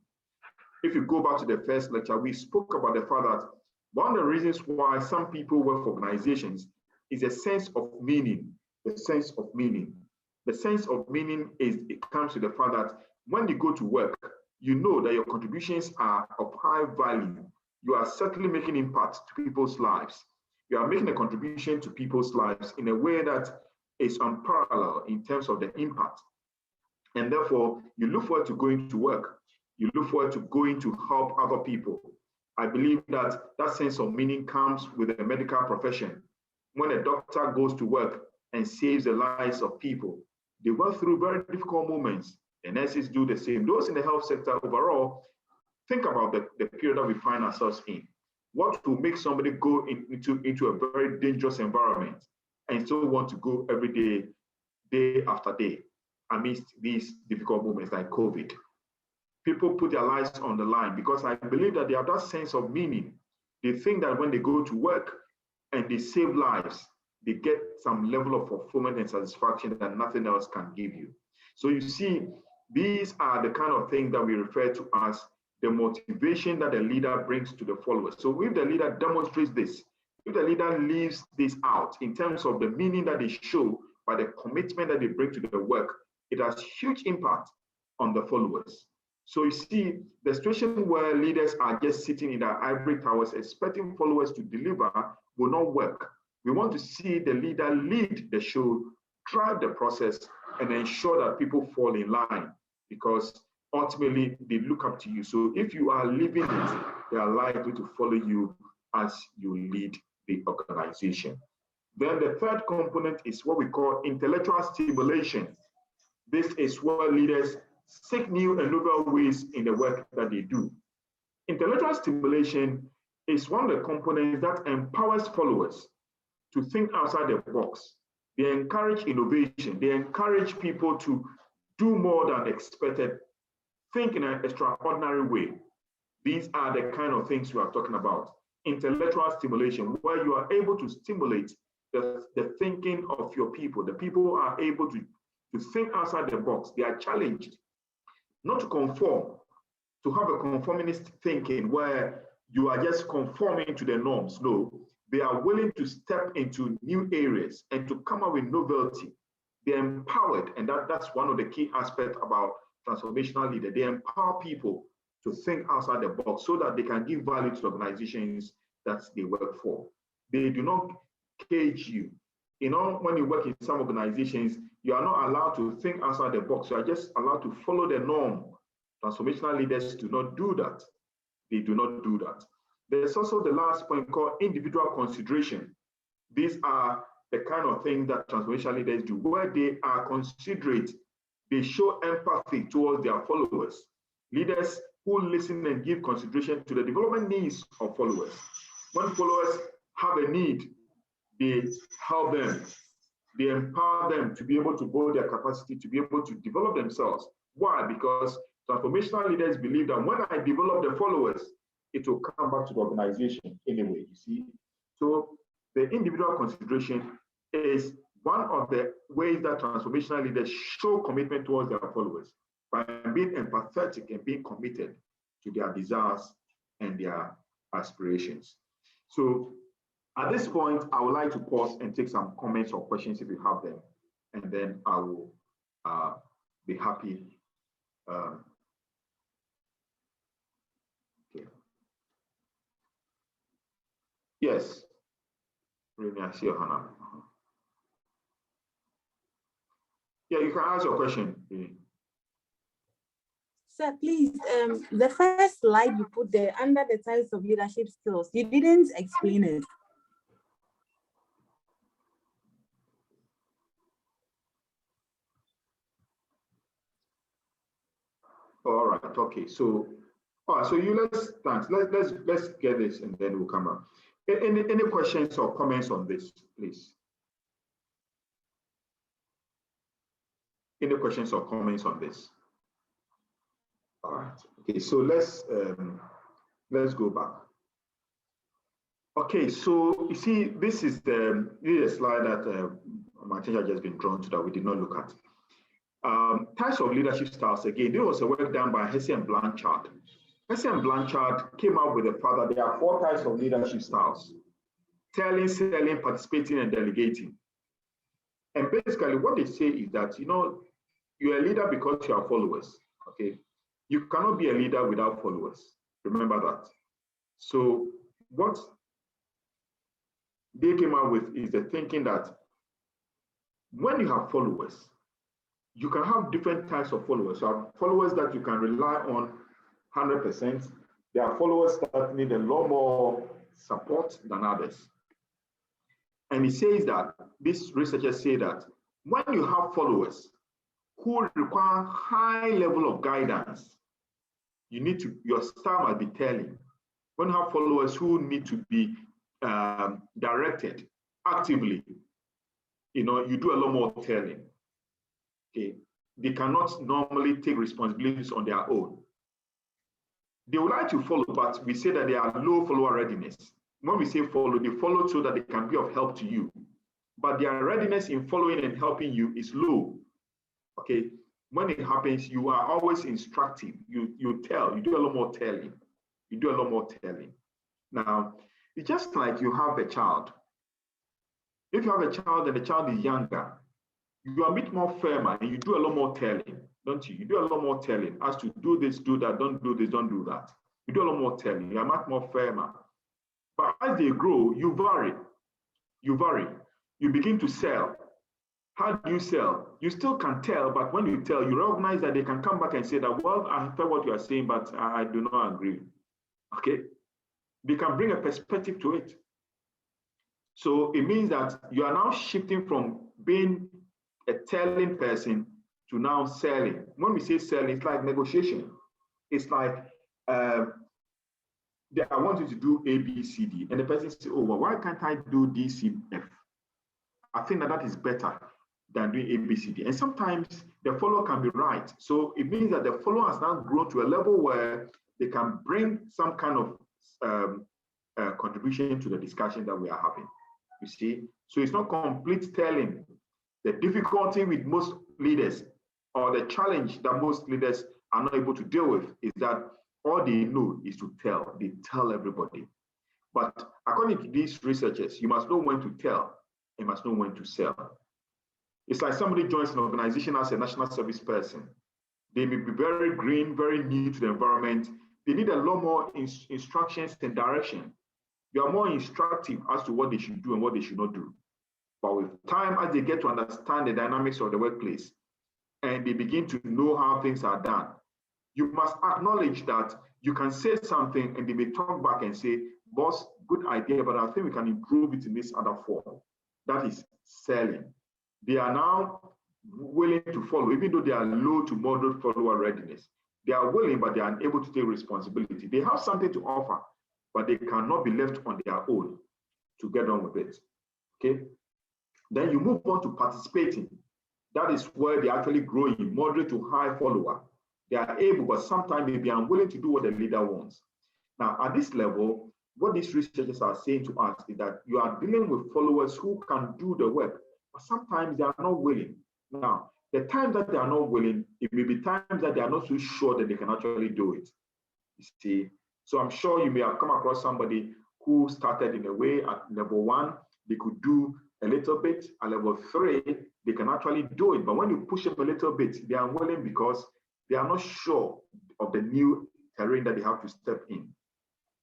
If you go back to the first lecture, we spoke about the fact that one of the reasons why some people work for organizations is a sense of meaning. The sense of meaning. The sense of meaning it comes to the fact that when you go to work, you know that your contributions are of high value. You are certainly making impact to people's lives. You are making a contribution to people's lives in a way that is unparalleled in terms of the impact. And therefore, you look forward to going to work. You look forward to going to help other people. I believe that that sense of meaning comes with the medical profession. When a doctor goes to work and saves the lives of people, they work through very difficult moments. The nurses do the same. Those in the health sector overall, think about the period that we find ourselves in. What will make somebody go into a very dangerous environment and still want to go every day, day after day, amidst these difficult moments like COVID? People put their lives on the line because I believe that they have that sense of meaning. They think that when they go to work and they save lives, they get some level of fulfillment and satisfaction that nothing else can give you. So you see, these are the kind of things that we refer to as the motivation that the leader brings to the followers. So if the leader demonstrates this, if the leader leaves this out in terms of the meaning that they show by the commitment that they bring to the work, it has huge impact on the followers. So you see, the situation where leaders are just sitting in their ivory towers expecting followers to deliver will not work. We want to see the leader lead the show, drive the process, and ensure that people fall in line, because ultimately they look up to you. So if you are leading it, they are likely to follow you as you lead the organization. Then the third component is what we call intellectual stimulation. This is where leaders seek new and novel ways in the work that they do. Intellectual stimulation is one of the components that empowers followers to think outside the box. They encourage innovation. They encourage people to do more than expected, think in an extraordinary way. These are the kind of things we are talking about. Intellectual stimulation, where you are able to stimulate the thinking of your people. The people are able to think outside the box. They are challenged not to conform, to have a conformist thinking where you are just conforming to the norms. No, they are willing to step into new areas and to come up with novelty. They're empowered, and that's one of the key aspects about transformational leaders. They empower people to think outside the box so that they can give value to the organizations that they work for. They do not cage you. You know, when you work in some organizations, you are not allowed to think outside the box. You are just allowed to follow the norm. Transformational leaders do not do that. They do not do that. There's also the last point called individual consideration. These are the kind of things that transformational leaders do, where they are considerate. They show empathy towards their followers. Leaders who listen and give consideration to the development needs of followers. When followers have a need, they help them. They empower them to be able to build their capacity, to be able to develop themselves. Why? Because transformational leaders believe that when I develop the followers, it will come back to the organization anyway, you see. So the individual consideration is one of the ways that transformational leaders show commitment towards their followers, by being empathetic and being committed to their desires and their aspirations. So at this point, I would like to pause and take some comments or questions if you have them, and then I will be happy. Okay. Yes, Remy, I see your hand up. Yeah, you can ask your question, Remy. Sir, please, the first slide you put there under the types of leadership skills, you didn't explain it. All right. Okay. So, all right. So thanks. Let's get this, and then we'll come up. Any questions or comments on this, please? Any questions or comments on this? All right. Okay. So let's go back. Okay. So you see, this is a slide that my attention has just been drawn to that we did not look at. Types of leadership styles. Again, there was a work done by Hesse and Blanchard. Hesse and Blanchard came up with the fact that there are 4 types of leadership styles: telling, selling, participating, and delegating. And basically what they say is that, you know, you're a leader because you have followers, okay? You cannot be a leader without followers. Remember that. So what they came up with is the thinking that when you have followers, you can have different types of followers. You have followers that you can rely on 100%. There are followers that need a lot more support than others. And he says that, these researchers say that when you have followers who require high level of guidance, your style must be telling. When you have followers who need to be directed actively, you know, you do a lot more telling. Okay, they cannot normally take responsibilities on their own. They would like to follow, but we say that they are low follower readiness. When we say follow, they follow so that they can be of help to you. But their readiness in following and helping you is low. Okay, when it happens, you are always instructive. You tell, you do a lot more telling. You do a lot more telling. Now, it's just like you have a child. If you have a child and the child is younger, you are a bit more firmer and you do a lot more telling, don't you? You do a lot more telling as to do this, do that, don't do this, don't do that. You do a lot more telling. You are much more firmer. But as they grow, you vary. You vary. You begin to sell. How do you sell? You still can tell, but when you tell, you recognize that they can come back and say that, well, I heard what you are saying, but I do not agree. Okay? They can bring a perspective to it. So it means that you are now shifting from being a telling person to now selling. When we say selling, it's like negotiation. It's like, I want you to do A, B, C, D. And the person says, oh, well, why can't I do D, C, F? I think that is better than doing A, B, C, D. And sometimes the follower can be right. So it means that the follower has now grown to a level where they can bring some kind of contribution to the discussion that we are having. You see? So it's not complete telling. The difficulty with most leaders, or the challenge that most leaders are not able to deal with, is that all they know is to tell. They tell everybody. But according to these researchers, you must know when to tell. You must know when to sell. It's like somebody joins an organization as a national service person. They may be very green, very new to the environment. They need a lot more instructions and direction. You are more instructive as to what they should do and what they should not do. But with time, as they get to understand the dynamics of the workplace and they begin to know how things are done, you must acknowledge that you can say something and they may talk back and say, boss, good idea, but I think we can improve it in this other form. That is selling. They are now willing to follow, even though they are low to moderate follower readiness. They are willing, but they are unable to take responsibility. They have something to offer, but they cannot be left on their own to get on with it. Okay? Then you move on to participating. That is where they actually grow in moderate to high follower. They are able, but sometimes they be unwilling to do what the leader wants. Now, at this level, what these researchers are saying to us is that you are dealing with followers who can do the work, but sometimes they are not willing. Now, the times that they are not willing, it may be times that they are not so sure that they can actually do it. You see? So I'm sure you may have come across somebody who started in a way at level 1, they could do a little bit. At level 3, they can actually do it. But when you push them a little bit, they are unwilling because they are not sure of the new terrain that they have to step in.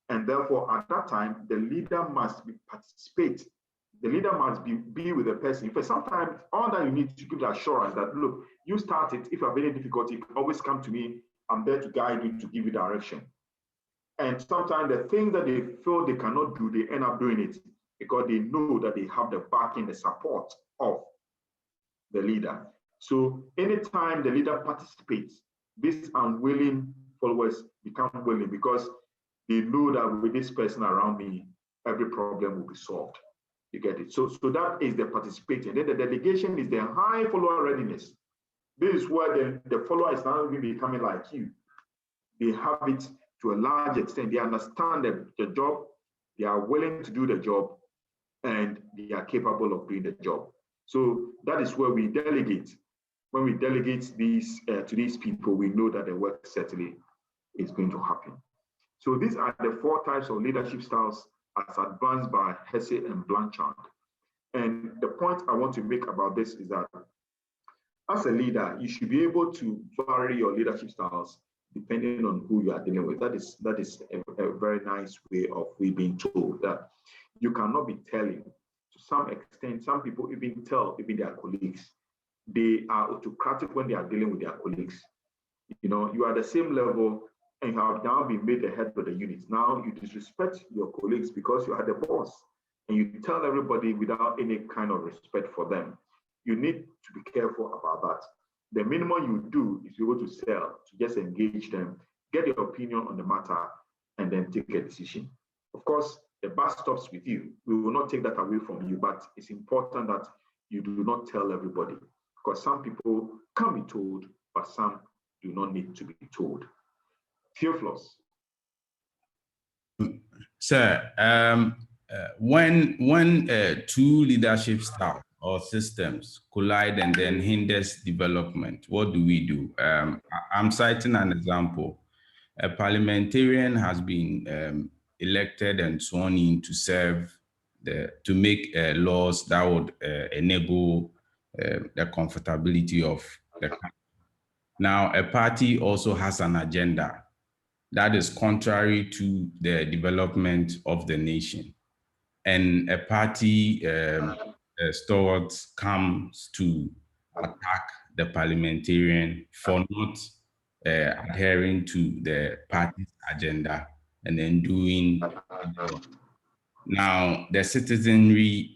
And therefore, at that time, the leader must participate. The leader must be with the person. For sometimes, all that you need to give the assurance that, look, you start it. If you have any difficulty, you can always come to me. I'm there to guide you, to give you direction. And sometimes the things that they feel they cannot do, they end up doing it because they know that they have the backing, the support of the leader. So anytime the leader participates, these unwilling followers become willing because they know that with this person around me, every problem will be solved. You get it? So that is the participating. Then the delegation is the high follower readiness. This is where the follower is now really becoming like you. They have it to a large extent. They understand the job, they are willing to do the job, and they are capable of doing the job. So that is where we delegate. When we delegate these to these people, we know that the work certainly is going to happen. So these are the 4 types of leadership styles as advanced by Hesse and Blanchard. And the point I want to make about this is that as a leader, you should be able to vary your leadership styles depending on who you are dealing with. That is a very nice way of we being told that you cannot be telling. To some extent, some people even tell even their colleagues. They are autocratic when they are dealing with their colleagues. You know, you are the same level and you have now been made the head of the unit. Now you disrespect your colleagues because you are the boss and you tell everybody without any kind of respect for them. You need to be careful about that. The minimum you do is be able to sell, to just engage them, get their opinion on the matter, and then take a decision. Of course, the buck stops with you. We will not take that away from you, but it's important that you do not tell everybody because some people can be told, but some do not need to be told. Theophilus. Sir, when 2 leadership styles or systems collide and then hinders development, what do we do? I'm citing an example. A parliamentarian has been elected and sworn in to serve to make laws that would enable the comfortability of the country. Now, a party also has an agenda that is contrary to the development of the nation. And a party stalwart comes to attack the parliamentarian for not adhering to the party's agenda and then doing. Now, the citizenry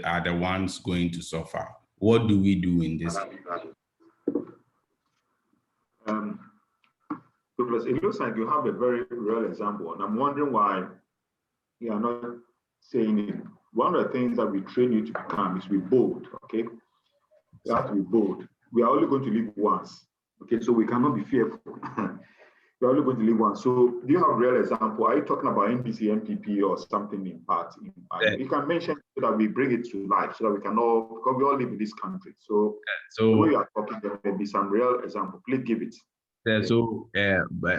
are the ones going to suffer. What do we do in this? Douglas, it looks like you have a very real example, and I'm wondering why you are not saying it. One of the things that we train you to become is be bold, okay? You have to be bold. We are only going to live once, okay? So we cannot be fearful. We're only going to live once. So do you have a real example? Are you talking about NDC, MPP, or something in part? You can mention so that we bring it to life, so that we can all, because we all live in this country. So the way you are talking, there may be some real example. Please give it. So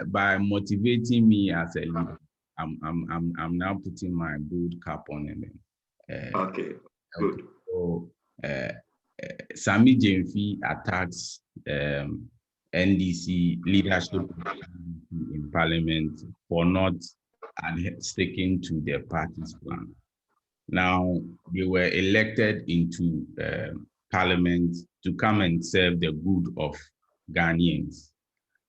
by motivating me as a leader, I'm now putting my bold cap on it. Okay, good. So Sami Jemfi attacks NDC leadership in parliament for not sticking to their party's plan. Now, they were elected into parliament to come and serve the good of Ghanaians.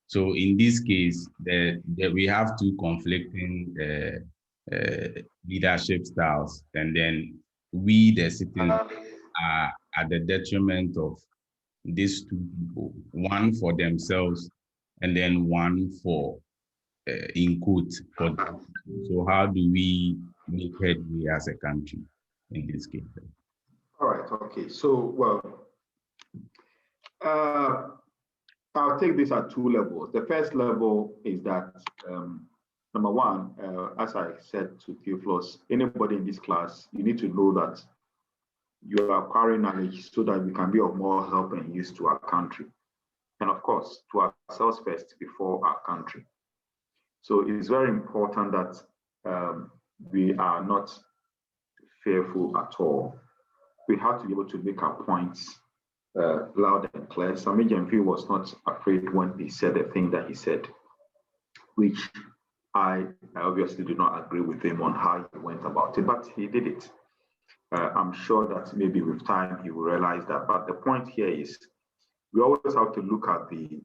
So in this case, we have two conflicting leadership styles, and then we, the citizens, are at the detriment of these two people, one for themselves and then one for, in quote, for them. So how do we make headway as a country in this case? All right, okay. So, well, I'll take this at two levels. The first level is that, number one, as I said to Theophilus, anybody in this class, you need to know that you are acquiring knowledge so that we can be of more help and use to our country. And of course, to ourselves first before our country. So it's very important that we are not fearful at all. We have to be able to make our points loud and clear. Sami Jemfi was not afraid when he said the thing that he said, which I obviously do not agree with him on how he went about it, but he did it. I'm sure that maybe with time he will realize that. But the point here is we always have to look at the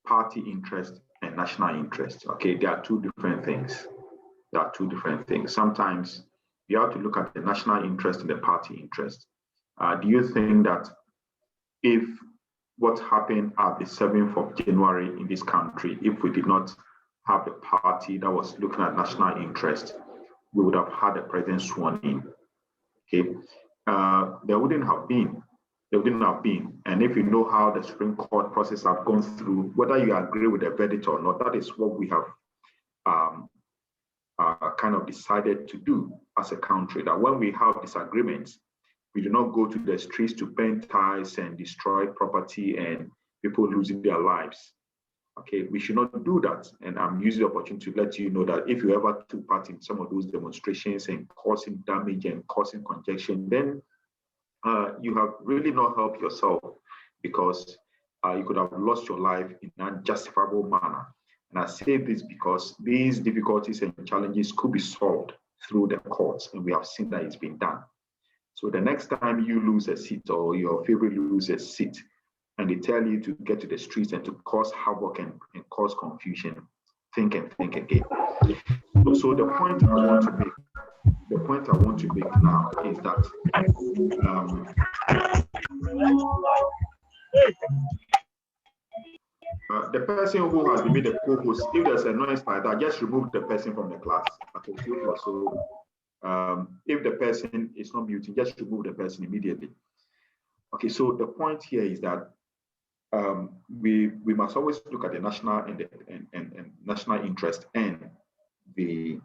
party interest and national interest. Okay, they are two different things. There are two different things. Sometimes you have to look at the national interest and the party interest. Do you think that if what happened at the 7th of January in this country, if we did not have a party that was looking at national interest, we would have had a president sworn in? Okay, there wouldn't have been. There wouldn't have been. And if you know how the Supreme Court process have gone through, whether you agree with the verdict or not, that is what we have kind of decided to do as a country. That when we have disagreements, we do not go to the streets to burn ties and destroy property and people losing their lives. Okay, we should not do that. And I'm using the opportunity to let you know that if you ever took part in some of those demonstrations and causing damage and causing congestion, then you have really not helped yourself, because you could have lost your life in an unjustifiable manner. And I say this because these difficulties and challenges could be solved through the courts, and we have seen that it's been done. So the next time you lose a seat or your favorite loses a seat, and they tell you to get to the streets and to cause havoc and cause confusion, think and think again. So the point I want to make now is that the person who has been made a co-host, if there's a noise like that, just remove the person from the class. Okay, so if the person is not muting, just remove the person immediately. Okay, so the point here is that we must always look at the national and national interest and the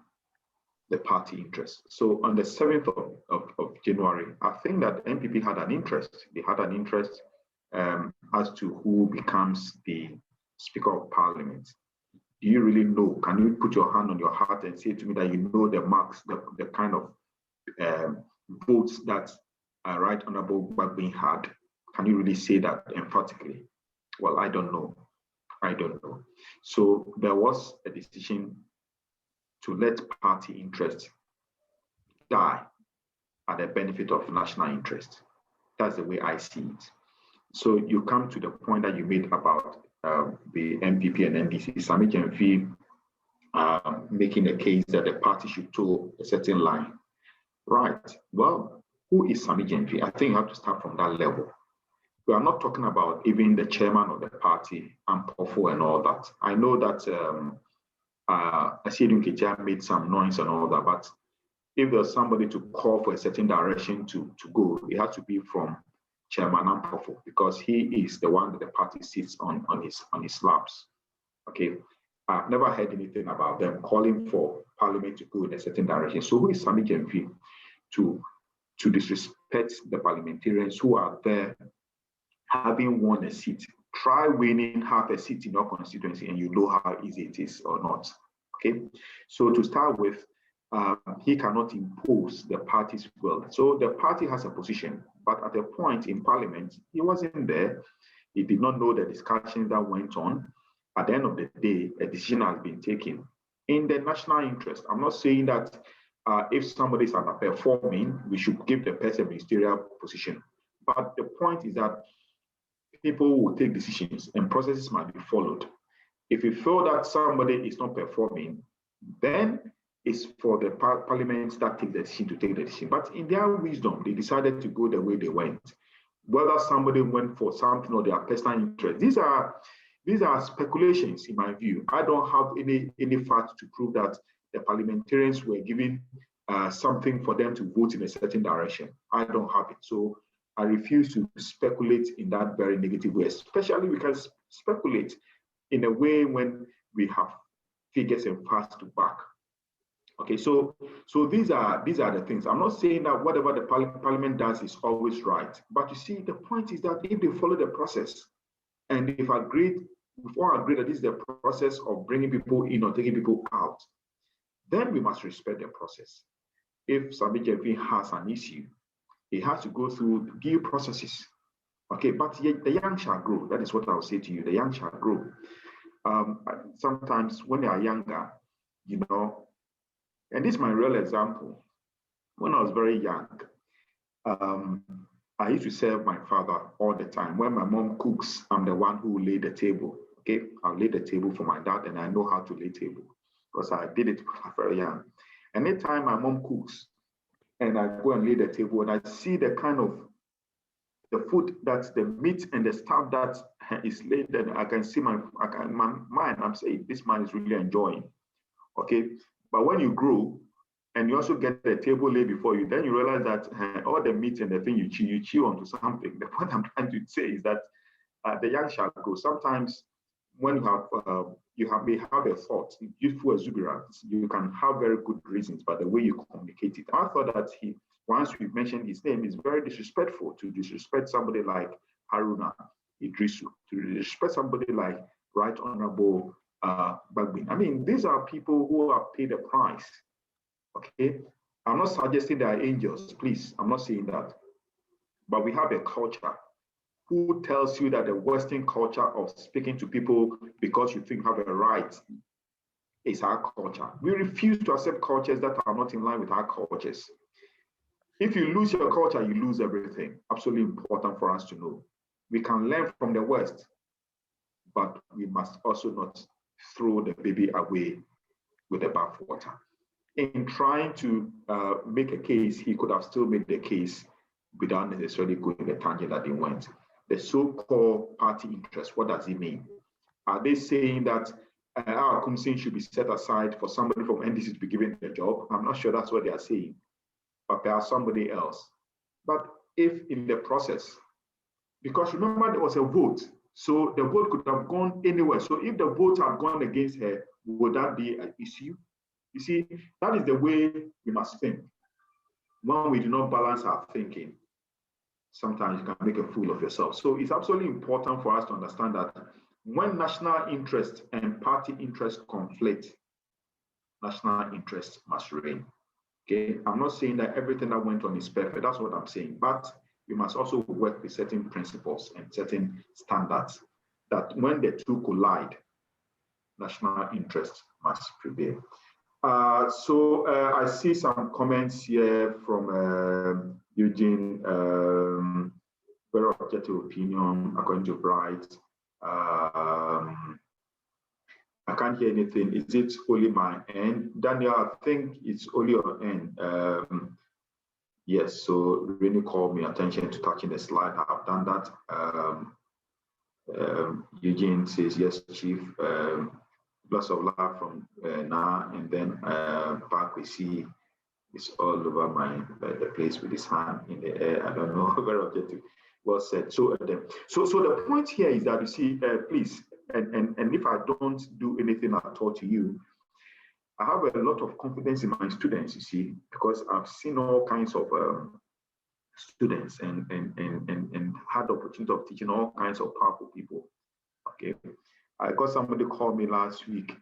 party interest. So on the 7th of January, I think that NPP had an interest. They had an interest as to who becomes the Speaker of Parliament. Do you really know? Can you put your hand on your heart and say to me that you know the marks, the kind of votes that Right Honorable Baah had? Can you really say that emphatically? Well, I don't know. I don't know. So there was a decision to let party interest die at the benefit of national interest. That's the way I see it. So you come to the point that you made about the MPP and NDC, Sami Gyamfi making a case that the party should toe a certain line. Right. Well, who is Sami Gyamfi? I think you have to start from that level. We are not talking about even the chairman of the party, Prof, and all that. I know that Asiedun Keja made some noise and all that, but if there's somebody to call for a certain direction to go, it has to be from Chairman Prof, because he is the one that the party sits on his laps. Okay, I've never heard anything about them calling for Parliament to go in a certain direction. So who is Sami Gyamfi to disrespect the parliamentarians who are there, having won a seat? Try winning half a seat in your constituency and you know how easy it is or not. Okay, so to start with, he cannot impose the party's will. So the party has a position, but at a point in Parliament, he wasn't there. He did not know the discussions that went on. At the end of the day, a decision has been taken in the national interest. I'm not saying that if somebody is underperforming, we should give the person a ministerial position. But the point is that people will take decisions and processes might be followed. If you feel that somebody is not performing, then it's for the parliament that take the decision to take the decision. But in their wisdom, they decided to go the way they went. Whether somebody went for something or their personal interest, these are speculations in my view. I don't have any facts to prove that the parliamentarians were given something for them to vote in a certain direction. I don't have it. So I refuse to speculate in that very negative way, especially we can speculate in a way when we have figures and facts to back. Okay, so these are the things. I'm not saying that whatever the parliament does is always right, but you see, the point is that if they follow the process, and if we've all agreed that this is the process of bringing people in or taking people out, then we must respect the process. If Sami Gyamfi has an issue, he has to go through due processes. Okay, but the young shall grow. That is what I'll say to you. The young shall grow. Sometimes when they are younger, you know, and this is my real example. When I was very young, I used to serve my father all the time. When my mom cooks, I'm the one who lay the table. Okay, I'll lay the table for my dad, and I know how to lay table because I did it very young. Anytime my mom cooks, and I go and lay the table, and I see the kind of the food, that's the meat and the stuff that is laid, and I can see my mind. I'm saying this man is really enjoying. Okay, but when you grow and you also get the table laid before you, then you realize that all the meat and the thing you chew onto something. The point I'm trying to say is that the young shall grow. Sometimes when you may have a thought, youthful exuberance, you can have very good reasons, but the way you communicate it. I thought that once we mentioned his name, is very disrespectful to disrespect somebody like Haruna Idrisu, to disrespect somebody like Right Honorable Baah. I mean, these are people who have paid a price. Okay, I'm not suggesting they are angels, please. I'm not saying that. But we have a culture. Who tells you that the Western culture of speaking to people because you think you have a right is our culture? We refuse to accept cultures that are not in line with our cultures. If you lose your culture, you lose everything. Absolutely important for us to know. We can learn from the West, but we must also not throw the baby away with the bathwater. In trying to make a case, he could have still made the case without necessarily going the tangent that he went. The so-called party interest, what does it mean? Are they saying that our Kumsin should be set aside for somebody from NDC to be given a job? I'm not sure that's what they are saying, but perhaps somebody else. But if in the process, because remember there was a vote, so the vote could have gone anywhere. So if the vote had gone against her, would that be an issue? You see, that is the way we must think. When we do not balance our thinking, sometimes you can make a fool of yourself. So it's absolutely important for us to understand that when national interest and party interest conflict, national interest must reign. Okay, I'm not saying that everything that went on is perfect. That's what I'm saying. But you must also work with certain principles and certain standards that when the two collide, national interest must prevail. So I see some comments here from Eugene, very objective opinion according to Bright. I can't hear anything. Is it only my end? Daniel, I think it's only your end. Yes, so really called me attention to touching the slide. I've done that. Eugene says, yes, Chief. Lots of love from Na, and then Baah Kwesi is all over the place with his hand in the air. I don't know, very objective. Well said. So the point here is that you see, please, and if I don't do anything at all to you, I have a lot of confidence in my students, you see, because I've seen all kinds of students and had the opportunity of teaching all kinds of powerful people. Okay, I got somebody called me last week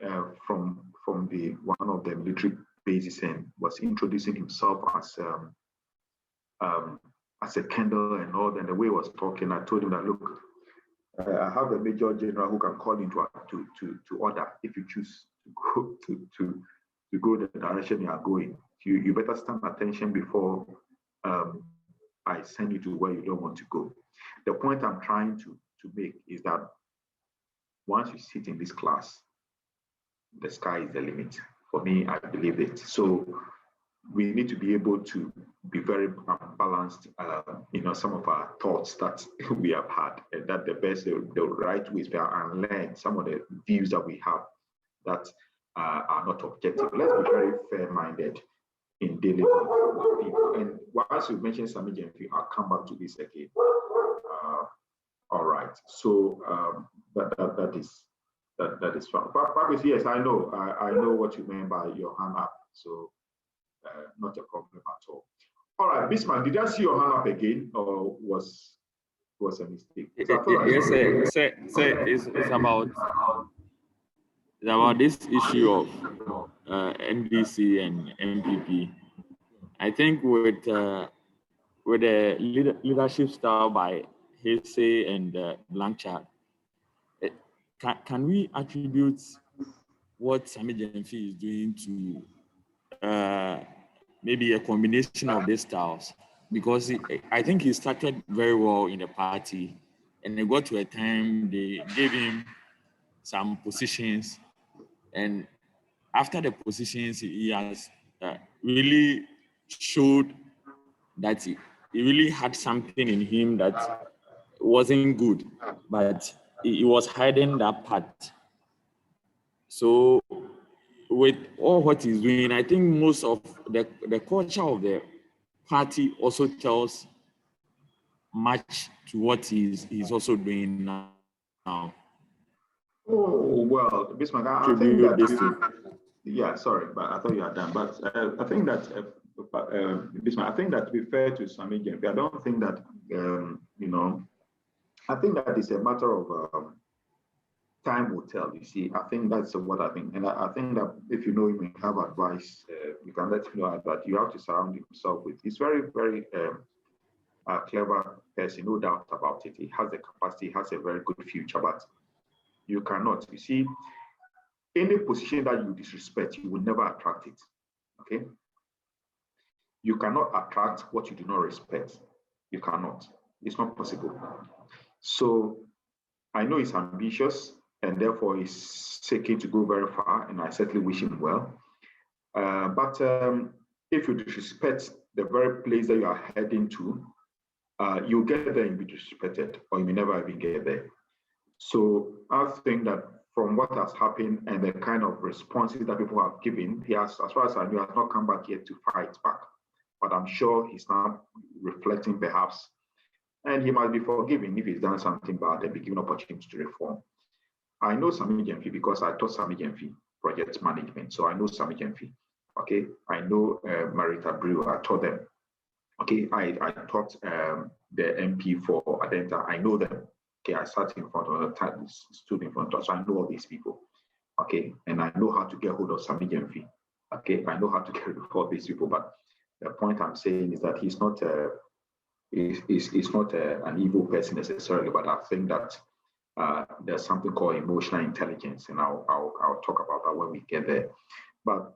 from one of the military bases and was introducing himself as a colonel and all. And the way he was talking, I told him that, look, I have a major general who can call you to order if you choose to go the direction you are going. You better stand attention before I send you to where you don't want to go. The point I'm trying to make is that once you sit in this class, the sky is the limit. For me, I believe it. So we need to be able to be very balanced, some of our thoughts that we have had, and that the right way is to unlearn some of the views that we have that are not objective. Let's be very fair-minded in dealing with people. And once you mentioned Sami Gyamfi, I'll come back to this again. All right. So that is fine. But yes, I know what you mean by your hand up. So not a problem at all. All right, Bismarck, did I see your hand up again, or was a mistake? Yes, sir. It's about this issue of NDC and MPP. I think with the leadership style by Halsey and Blanchard, can we attribute what Sami Gyamfi is doing to maybe a combination of these styles? Because I think he started very well in the party, and it got to a time they gave him some positions, and after the positions, he has really showed that he really had something in him that wasn't good, but he was hiding that part. So with all what he's doing, I think most of the culture of the party also tells much to what he's also doing now. Oh, well, Bismarck, I think that yeah, sorry, but I thought you had done. But I think that Bismarck, I think that to be fair to Sami Gyamfi, I don't think that I think that it's a matter of time will tell. You see, I think that's what I think, and I think that if you know you may have advice, you can let him know that you have to surround himself with. He's very, very clever person, no doubt about it. He has the capacity, he has a very good future, but you cannot. You see, any position that you disrespect, you will never attract it. Okay? You cannot attract what you do not respect. You cannot. It's not possible. So I know he's ambitious, and therefore he's seeking to go very far, and I certainly wish him well. But if you disrespect the very place that you are heading to, you'll get there and be disrespected, or you may never even get there. So I think that from what has happened and the kind of responses that people have given, he has, as far as I know, has not come back yet to fight back. But I'm sure he's now reflecting perhaps, and he might be forgiven if he's done something bad and be given opportunity to reform. I know Sami Gyamfi because I taught Sami Gyamfi project management. So I know Sami Gyamfi. Okay. I know Marita Brewer. I taught them. Okay. I taught the MP for Adenta. I know them. Okay. I sat in front of the stood in front of, so I know all these people. Okay. And I know how to get hold of Sami Gyamfi. Okay, I know how to carry all these people, but the point I'm saying is that he's not an evil person necessarily, but I think that there's something called emotional intelligence, and I'll talk about that when we get there. But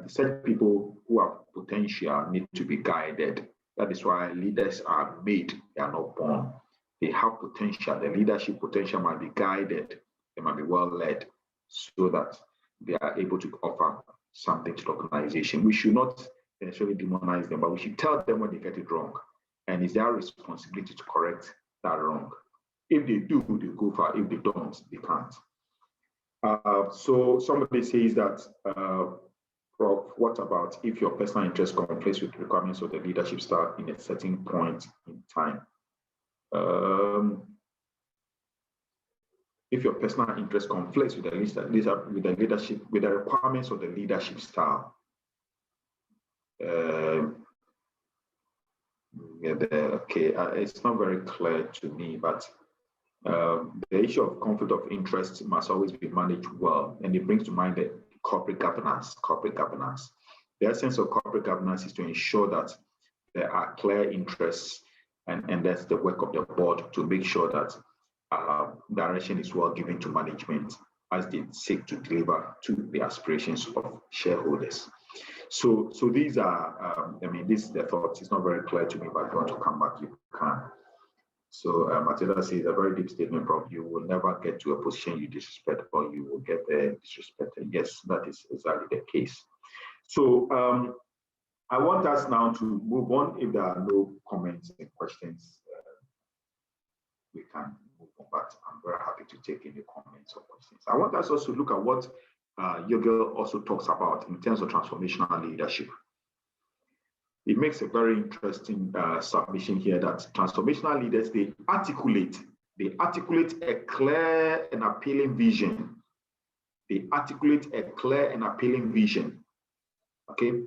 such people who have potential need to be guided. That is why leaders are made, they are not born. They have potential. The leadership potential might be guided, they might be well led, so that they are able to offer something to the organization. We should not necessarily demonize them, but we should tell them when they get it wrong. And it's their responsibility to correct that wrong. If they do, they go far. If they don't, they can't. So somebody says that, Prof, what about if your personal interest conflicts with requirements of the leadership style in a certain point in time? If your personal interest conflicts with the requirements of the leadership style, it's not very clear to me, but the issue of conflict of interest must always be managed well, and it brings to mind the corporate governance. The essence of corporate governance is to ensure that there are clear interests, and that's the work of the board to make sure that direction is well given to management as they seek to deliver to the aspirations of shareholders. So these are, this is the thought. It's not very clear to me, but if you want to come back, you can. So Matilda says, a very deep statement, Prof. You will never get to a position you disrespect, or you will get disrespected. Yes, that is exactly the case. So I want us now to move on. If there are no comments and questions, we can move on, but I'm very happy to take any comments or questions. I want us also to look at what Yogel also talks about in terms of transformational leadership. It makes a very interesting submission here that transformational leaders, they articulate a clear and appealing vision. They articulate a clear and appealing vision. Okay?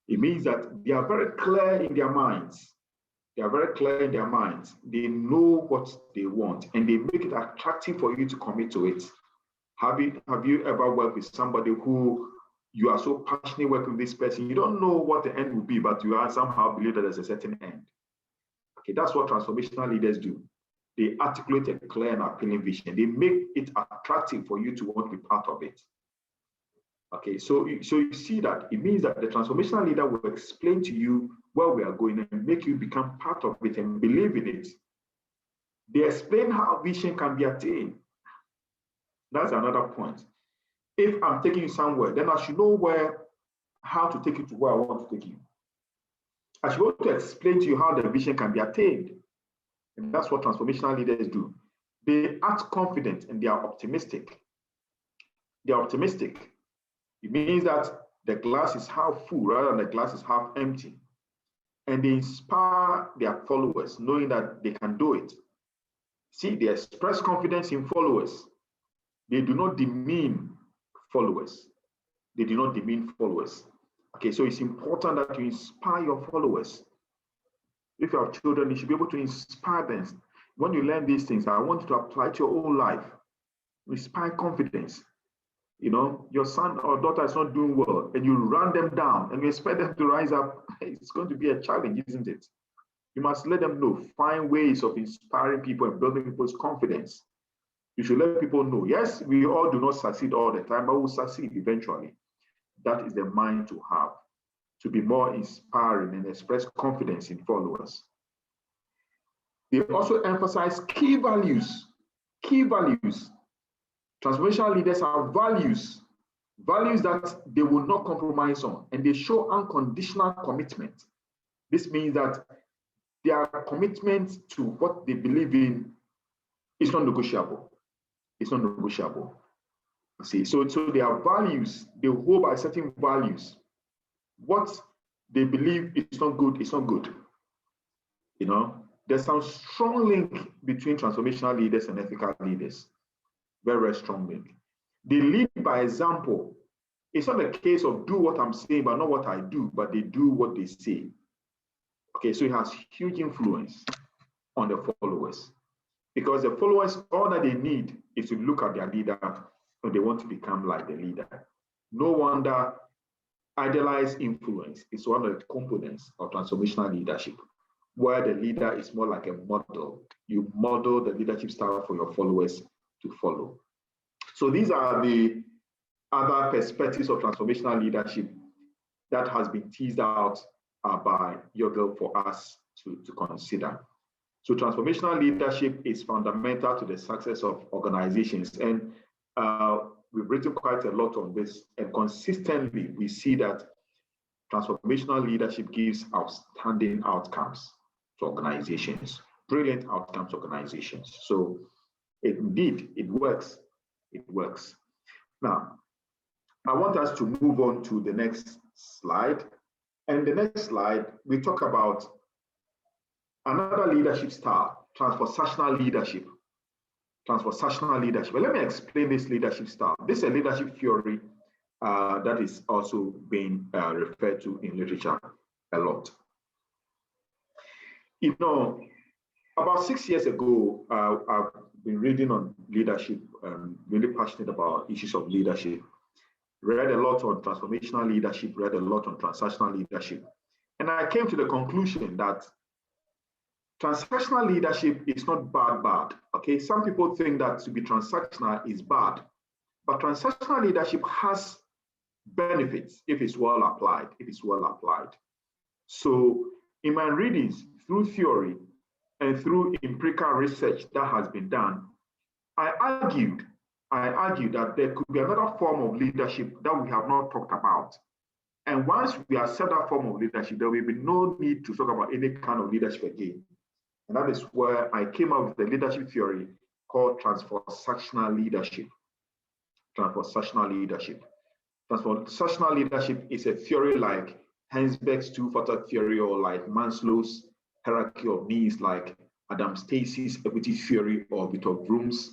It means that they are very clear in their minds. They are very clear in their minds. They know what they want, and they make it attractive for you to commit to it. Have you ever worked with somebody who you are so passionate working with this person, you don't know what the end will be, but you are somehow believe that there's a certain end? Okay, that's what transformational leaders do. They articulate a clear and appealing vision. They make it attractive for you to want to be part of it. Okay, so you see that it means that the transformational leader will explain to you where we are going and make you become part of it and believe in it. They explain how vision can be attained. That's another point. If I'm taking you somewhere, then I should know how to take you to where I want to take you. I should be able to explain to you how the vision can be attained. And that's what transformational leaders do. They act confident and they are optimistic. They are optimistic. It means that the glass is half full rather than the glass is half empty. And they inspire their followers, knowing that they can do it. See, they express confidence in followers. They do not demean followers. They do not demean followers. Okay, so it's important that you inspire your followers. If you have children, you should be able to inspire them. When you learn these things, I want you to apply to your own life. Inspire confidence. You know, your son or daughter is not doing well, and you run them down and you expect them to rise up. It's going to be a challenge, isn't it? You must let them know, find ways of inspiring people and building people's confidence. You should let people know, yes, we all do not succeed all the time, but we'll succeed eventually. That is the mind to have, to be more inspiring and express confidence in followers. They also emphasize key values. Key values. Transformational leaders have values that they will not compromise on, and they show unconditional commitment. This means that their commitment to what they believe in is not negotiable. It's not negotiable. See, so they are values. They hold by certain values. What they believe is not good, it's not good. You know, there's some strong link between transformational leaders and ethical leaders. Very, very strong link. They lead by example. It's not a case of do what I'm saying, but not what I do, but they do what they say. Okay, so it has huge influence on the followers, because the followers, all that they need is to look at their leader and they want to become like the leader. No wonder Idealized influence is one of the components of transformational leadership, where the leader is more like a model. You model the leadership style for your followers to follow. So these are the other perspectives of transformational leadership that has been teased out by Yogel for us to consider. So transformational leadership is fundamental to the success of organizations. And we've written quite a lot on this. And consistently, we see that transformational leadership gives outstanding outcomes to organizations, brilliant outcomes to organizations. So indeed, it works. It works. Now, I want us to move on to the next slide. And the next slide, we talk about another leadership style, transformational leadership. Transformational leadership. But let me explain this leadership style. This is a leadership theory that is also being referred to in literature a lot. You know, about 6 years ago, I've been reading on leadership, really passionate about issues of leadership. Read a lot on transformational leadership, read a lot on transactional leadership. And I came to the conclusion that transactional leadership is not bad, okay? Some people think that to be transactional is bad, but transactional leadership has benefits if it's well applied, So in my readings, through theory and through empirical research that has been done, I argued that there could be another form of leadership that we have not talked about. And once we accept that form of leadership, there will be no need to talk about any kind of leadership again. And that is where I came up with the leadership theory called transformational leadership. Transformational leadership. Transformational leadership is a theory like Hensberg's two-factor theory, or like Maslow's hierarchy of needs, like Adam Stacey's equity theory, or Victor Vroom's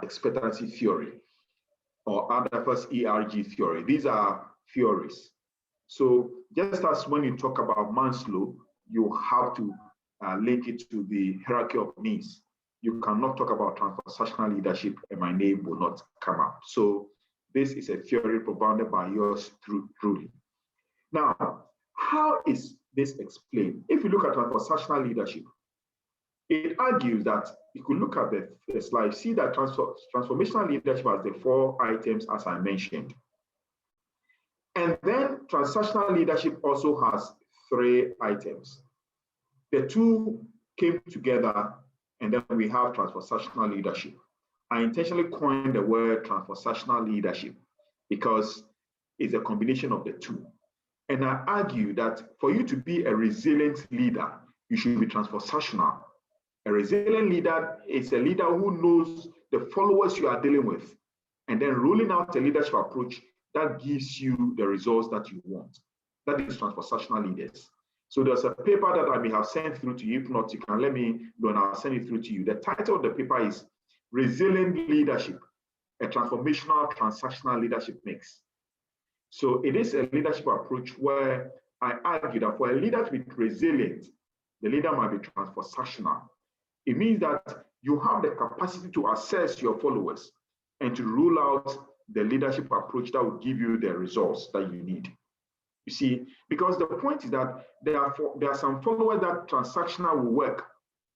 expectancy theory, or Adaptation's ERG theory. These are theories. So just as when you talk about Maslow, you have to link it to the hierarchy of needs. You cannot talk about transformational leadership and my name will not come up. So this is a theory propounded by yours truly. Now, how is this explained? If you look at transformational leadership, it argues that you could look at the slide, see that transformational leadership has the 4 items as I mentioned. And then transactional leadership also has 3 items. The 2 came together, and then we have transformational leadership. I intentionally coined the word transformational leadership because it's a combination of the 2. And I argue that for you to be a resilient leader, you should be transformational. A resilient leader is a leader who knows the followers you are dealing with, and then rolling out a leadership approach that gives you the results that you want. That is transformational leaders. So there's a paper that I may have sent through to you. If not, you can let me know and I'll send it through to you. The title of the paper is Resilient Leadership, a Transformational Transactional Leadership Mix. So it is a leadership approach where I argue that for a leader to be resilient, the leader might be transformational. It means that you have the capacity to assess your followers and to rule out the leadership approach that will give you the results that you need. You see, because the point is that there are some followers that transactional will work,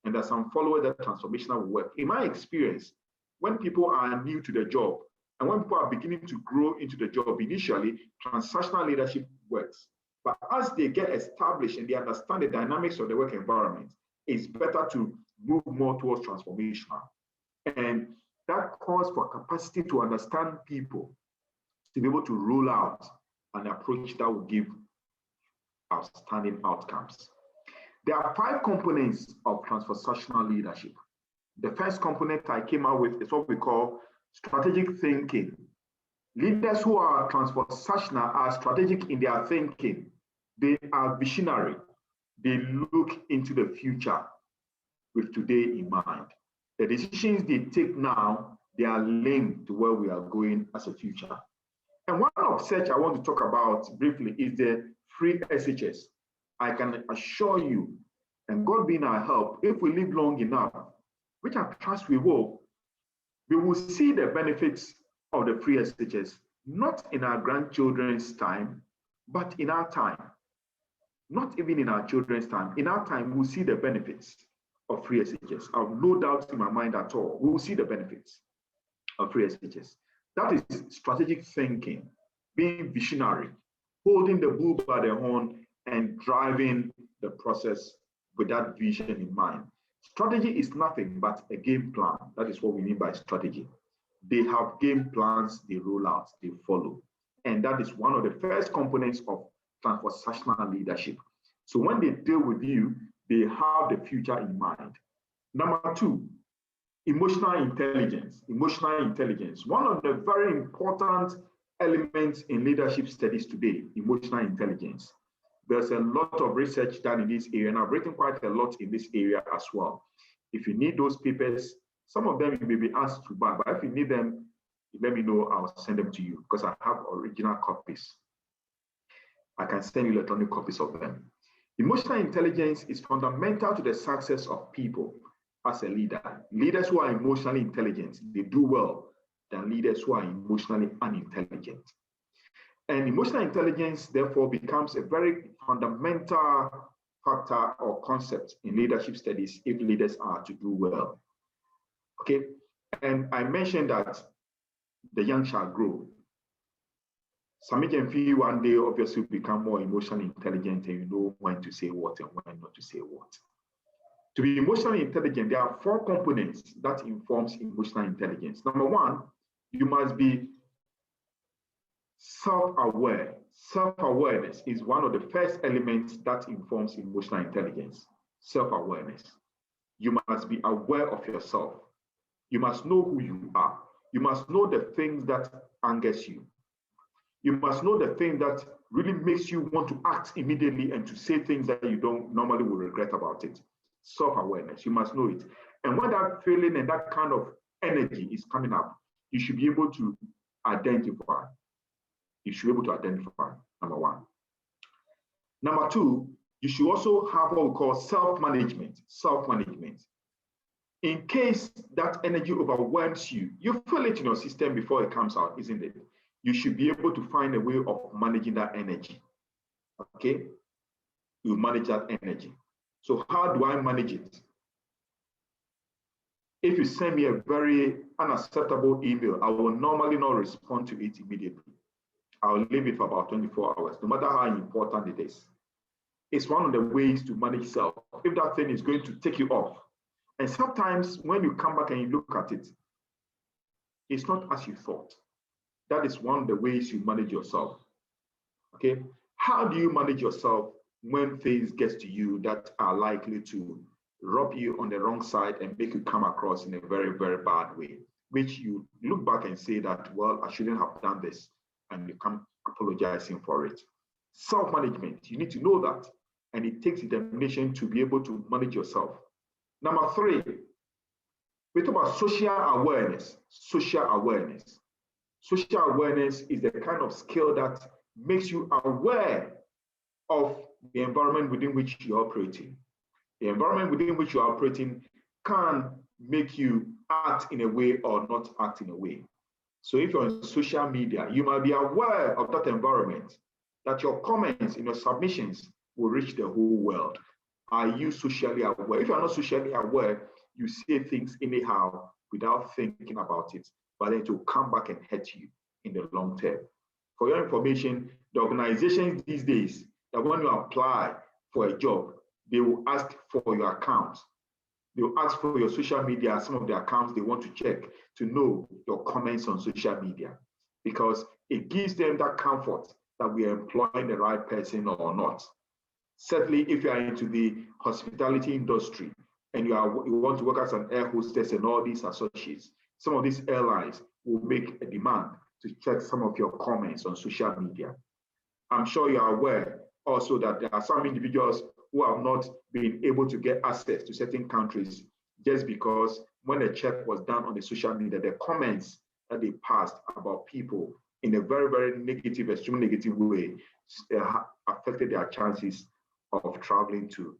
and there are some followers that transformational will work. In my experience, when people are new to the job, and when people are beginning to grow into the job, initially, transactional leadership works. But as they get established and they understand the dynamics of the work environment, it's better to move more towards transformational. And that calls for capacity to understand people, to be able to roll out an approach that will give outstanding outcomes. There are 5 components of transformational leadership. The first component I came out with is what we call strategic thinking. Leaders who are transformational are strategic in their thinking. They are visionary. They look into the future with today in mind. The decisions they take now, they are linked to where we are going as a future. And one of such I want to talk about briefly is the 3 SHs. I can assure you, and God being our help, if we live long enough, which I trust we will see the benefits of the 3 SHs, not in our grandchildren's time, But in our time, not even in our children's time, in our time, we'll see the benefits of free SHS. I have no doubt in my mind at all. We will see the benefits of free SHS. That is strategic thinking, being visionary, holding the bull by the horn and driving the process with that vision in mind. Strategy is nothing but a game plan. That is what we mean by strategy. They have game plans, they roll out, they follow. And that is one of the first components of transformational leadership. So when they deal with you, they have the future in mind. Number two, emotional intelligence. Emotional intelligence. One of the very important elements in leadership studies today, emotional intelligence. There's a lot of research done in this area, and I've written quite a lot in this area as well. If you need those papers, some of them you may be asked to buy, but if you need them, let me know, I'll send them to you because I have original copies. I can send you electronic copies of them. Emotional intelligence is fundamental to the success of people as a leader. Leaders who are emotionally intelligent, they do well than leaders who are emotionally unintelligent. And emotional intelligence, therefore, becomes a very fundamental factor or concept in leadership studies if leaders are to do well. Okay, and I mentioned that the young shall grow. Some Jamfi one day obviously become more emotionally intelligent and you know when to say what and when not to say what. To be emotionally intelligent, there are 4 components that informs emotional intelligence. Number one, you must be self-aware. Self-awareness is one of the first elements that informs emotional intelligence. Self-awareness. You must be aware of yourself. You must know who you are. You must know the things that angers you. You must know the thing that really makes you want to act immediately and to say things that you don't normally will regret about it. Self-awareness, you must know it. And when that feeling and that kind of energy is coming up, you should be able to identify. You should be able to identify, number one. Number two, you should also have what we call self-management. Self-management. In case that energy overwhelms you, you feel it in your system before it comes out, isn't it? You should be able to find a way of managing that energy. Okay? You manage that energy. So how do I manage it? If you send me a very unacceptable email, I will normally not respond to it immediately. I'll leave it for about 24 hours, no matter how important it is. It's one of the ways to manage self. If that thing is going to take you off, and sometimes when you come back and you look at it, it's not as you thought. That is one of the ways you manage yourself. Okay? How do you manage yourself when things get to you that are likely to rub you on the wrong side and make you come across in a very, very bad way, which you look back and say that, well, I shouldn't have done this, and you come apologizing for it. Self-management, you need to know that, and it takes determination to be able to manage yourself. Number 3, we talk about social awareness. Social awareness. Social awareness is the kind of skill that makes you aware of the environment within which you're operating. The environment within which you're operating can make you act in a way or not act in a way. So if you're on social media, you might be aware of that environment, that your comments in your submissions will reach the whole world. Are you socially aware? If you're not socially aware, you say things anyhow without thinking about it, but then it will come back and hurt you in the long term. For your information, the organizations these days, that when you apply for a job, they will ask for your account. They will ask for your social media, some of the accounts they want to check to know your comments on social media, because it gives them that comfort that we are employing the right person or not. Certainly, if you are into the hospitality industry and you want to work as an air hostess and all these associates, some of these airlines will make a demand to check some of your comments on social media. I'm sure you are aware also that there are some individuals who have not been able to get access to certain countries just because when a check was done on the social media, the comments that they passed about people in a very, very negative, extremely negative way affected their chances of traveling to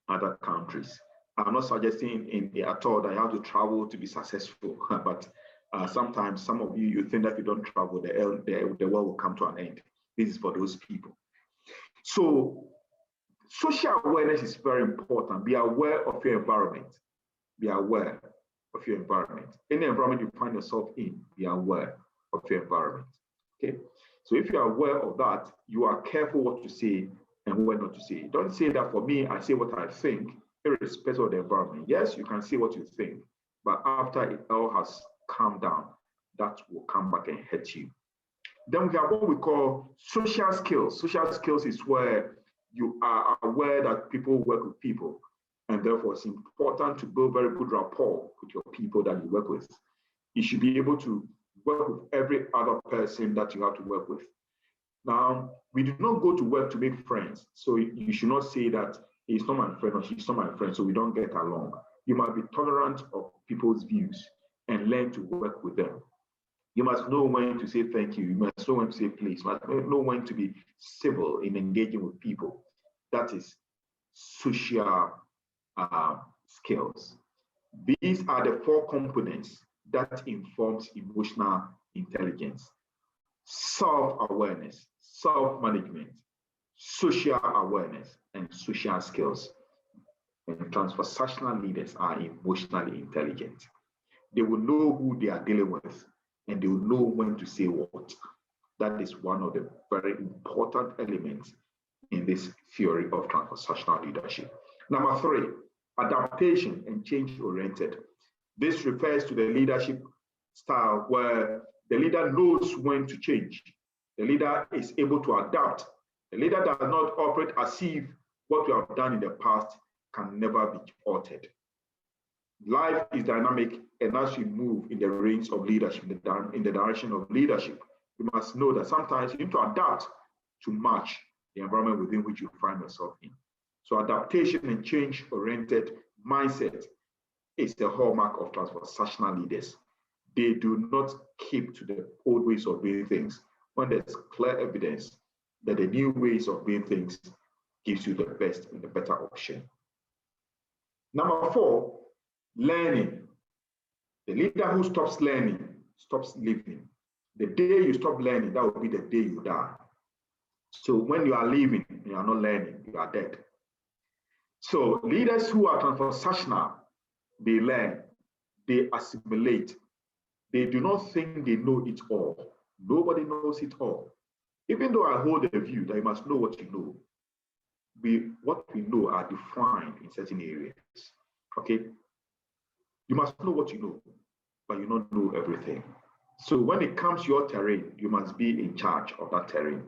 other countries. I'm not suggesting at all that you have to travel to be successful, but sometimes some of you think that if you don't travel, the world will come to an end. This is for those people. So social awareness is very important. Be aware of your environment. Be aware of your environment. Any environment you find yourself in, be aware of your environment. Okay. So if you are aware of that, you are careful what to say and what not to say. Don't say that for me, I say what I think, irrespective of the environment. Yes, you can say what you think, but after it all has calmed down, that will come back and hurt you. Then we have what we call social skills. Social skills is where you are aware that people work with people, and therefore it's important to build very good rapport with your people that you work with. You should be able to work with every other person that you have to work with. Now, we do not go to work to make friends. So you should not say that he's not my friend or she's not my friend, so we don't get along. You must be tolerant of people's views and learn to work with them. You must know when to say thank you. You must know when to say please. You must know when to be civil in engaging with people. That is social skills. These are the 4 components that informs emotional intelligence: self-awareness, self-management, social awareness, and social skills. And transformational leaders are emotionally intelligent. They will know who they are dealing with, and they will know when to say what. That is one of the very important elements in this theory of transformational leadership. Number 3, adaptation and change-oriented. This refers to the leadership style where the leader knows when to change. The leader is able to adapt. The leader does not operate as if what we have done in the past can never be altered. Life is dynamic, and as we move in the range of leadership, in the direction of leadership, you must know that sometimes you need to adapt to match the environment within which you find yourself in. So adaptation and change-oriented mindset is the hallmark of transformational leaders. They do not keep to the old ways of doing things when there's clear evidence that the new ways of doing things gives you the best and the better option. Number 4, learning. The leader who stops learning stops living. The day you stop learning, that will be the day you die. So when you are living and you are not learning, you are dead. So leaders who are transformational, they learn, they assimilate. They do not think they know it all. Nobody knows it all. Even though I hold the view that you must know what you know, what we know are defined in certain areas. Okay? You must know what you know, but you don't know everything. So when it comes to your terrain, you must be in charge of that terrain.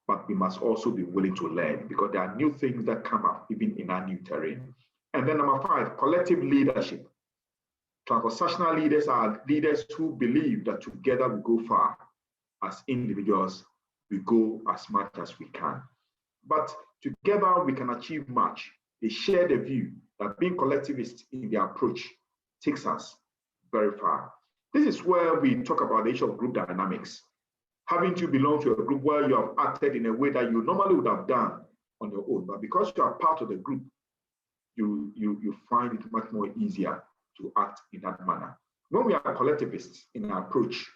But we must also be willing to learn, because there are new things that come up even in our new terrain. And then number 5, collective leadership. Transformational leaders are leaders who believe that together we go far. As individuals, we go as much as we can. But together we can achieve much. They share the view that being collectivist in their approach takes us very far. This is where we talk about the issue of group dynamics. Having to belong to a group where you have acted in a way that you normally would have done on your own, but because you are part of the group, you find it much more easier to act in that manner. When we are collectivists in our approach,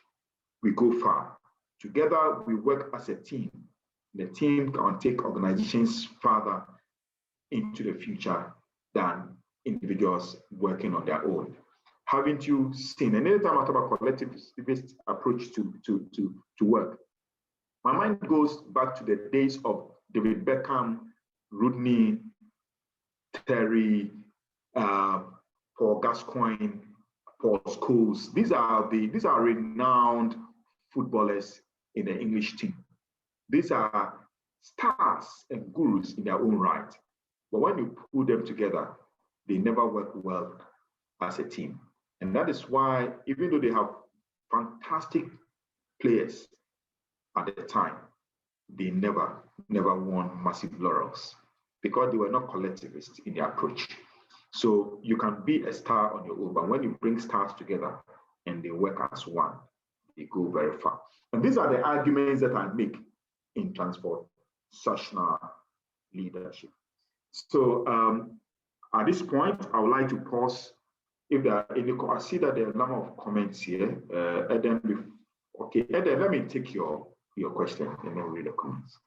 we go far. Together, we work as a team. The team can take organizations further into the future than individuals working on their own. Haven't you seen, and anytime I talk about collectivist approach to work, my mind goes back to the days of David Beckham, Rodney, Terry, Paul Gascoigne, Paul Scholes. These are renowned footballers in the English team. These are stars and gurus in their own right. But when you put them together, they never work well as a team. And that is why, even though they have fantastic players at the time, they never won massive laurels because they were not collectivists in their approach. So you can be a star on your own, but when you bring stars together and they work as one, they go very far. And these are the arguments that I make in transformational leadership. So at this point, I would like to pause. If there are any, I see that there are a number of comments here. Eden, okay, Eden, let me take your your question and then read the comments.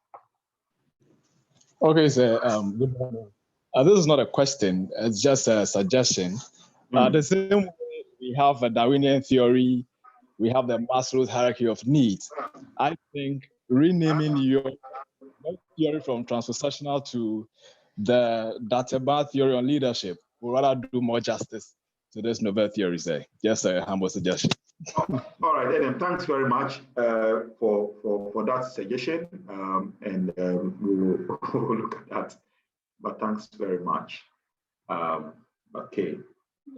Okay, so good morning. This is not a question, it's just a suggestion. The same way we have a Darwinian theory, we have the Maslow's hierarchy of needs. I think renaming your theory from transformational to the Dartey theory on leadership will rather do more justice to this novel theory, say. Just a humble suggestion. All right, Adam, thanks very much for that suggestion, and we'll look at that. But thanks very much. Okay,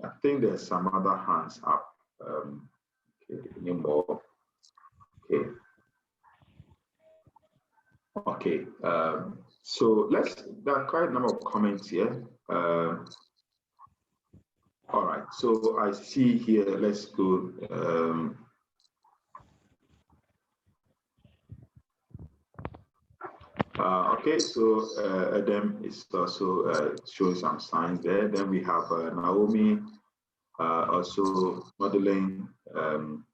I think there's some other hands up. Okay, any more? Okay. Okay. So there are quite a number of comments here. All right, so I see here, let's go. Okay, so Adam is also showing some signs there. Then we have Naomi also modeling, and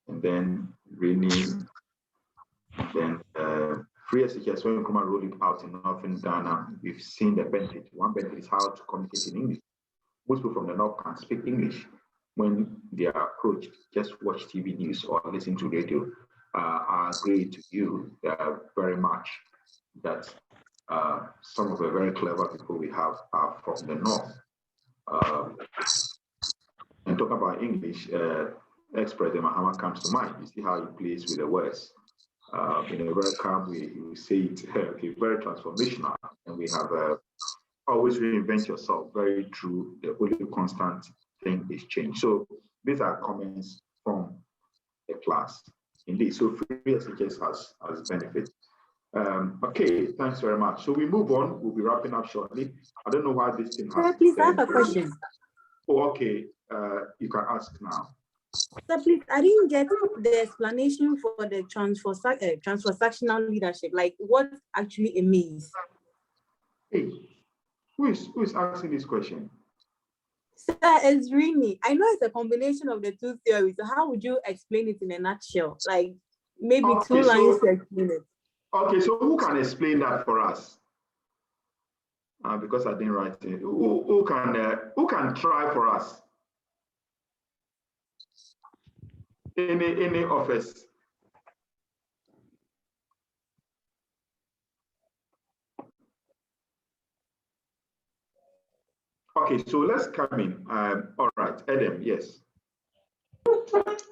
then Rini, then free SHS, when we come and roll it out in Northern Ghana, we've seen the benefit. One benefit is how to communicate in English. Most people from the North can speak English. When they are approached, just watch TV news or listen to radio. I agree to you very much that some of the very clever people we have are from the North. And talk about English, ex-President Mahama comes to mind. You see how he plays with the words. In a very calm way, you say it, very transformational. And we have always reinvent yourself, very true. The only constant thing is change. So these are comments from the class. Indeed, so free SHS has benefit. Okay, thanks very much. So we move on. We'll be wrapping up shortly. I don't know why this thing has. Sir, please, I have a question. Oh, okay. You can ask now. Sir, please, I didn't get the explanation for the transactional leadership, like what actually it means. Hey, who is asking this question? Sir, it's really, I know it's a combination of the two theories. So how would you explain it in a nutshell? Like maybe Okay, 2 lines to explain it. Okay, so who can explain that for us? Because I didn't write it. Who can try for us? Any office? Okay, so let's come in. All right, Adam, yes.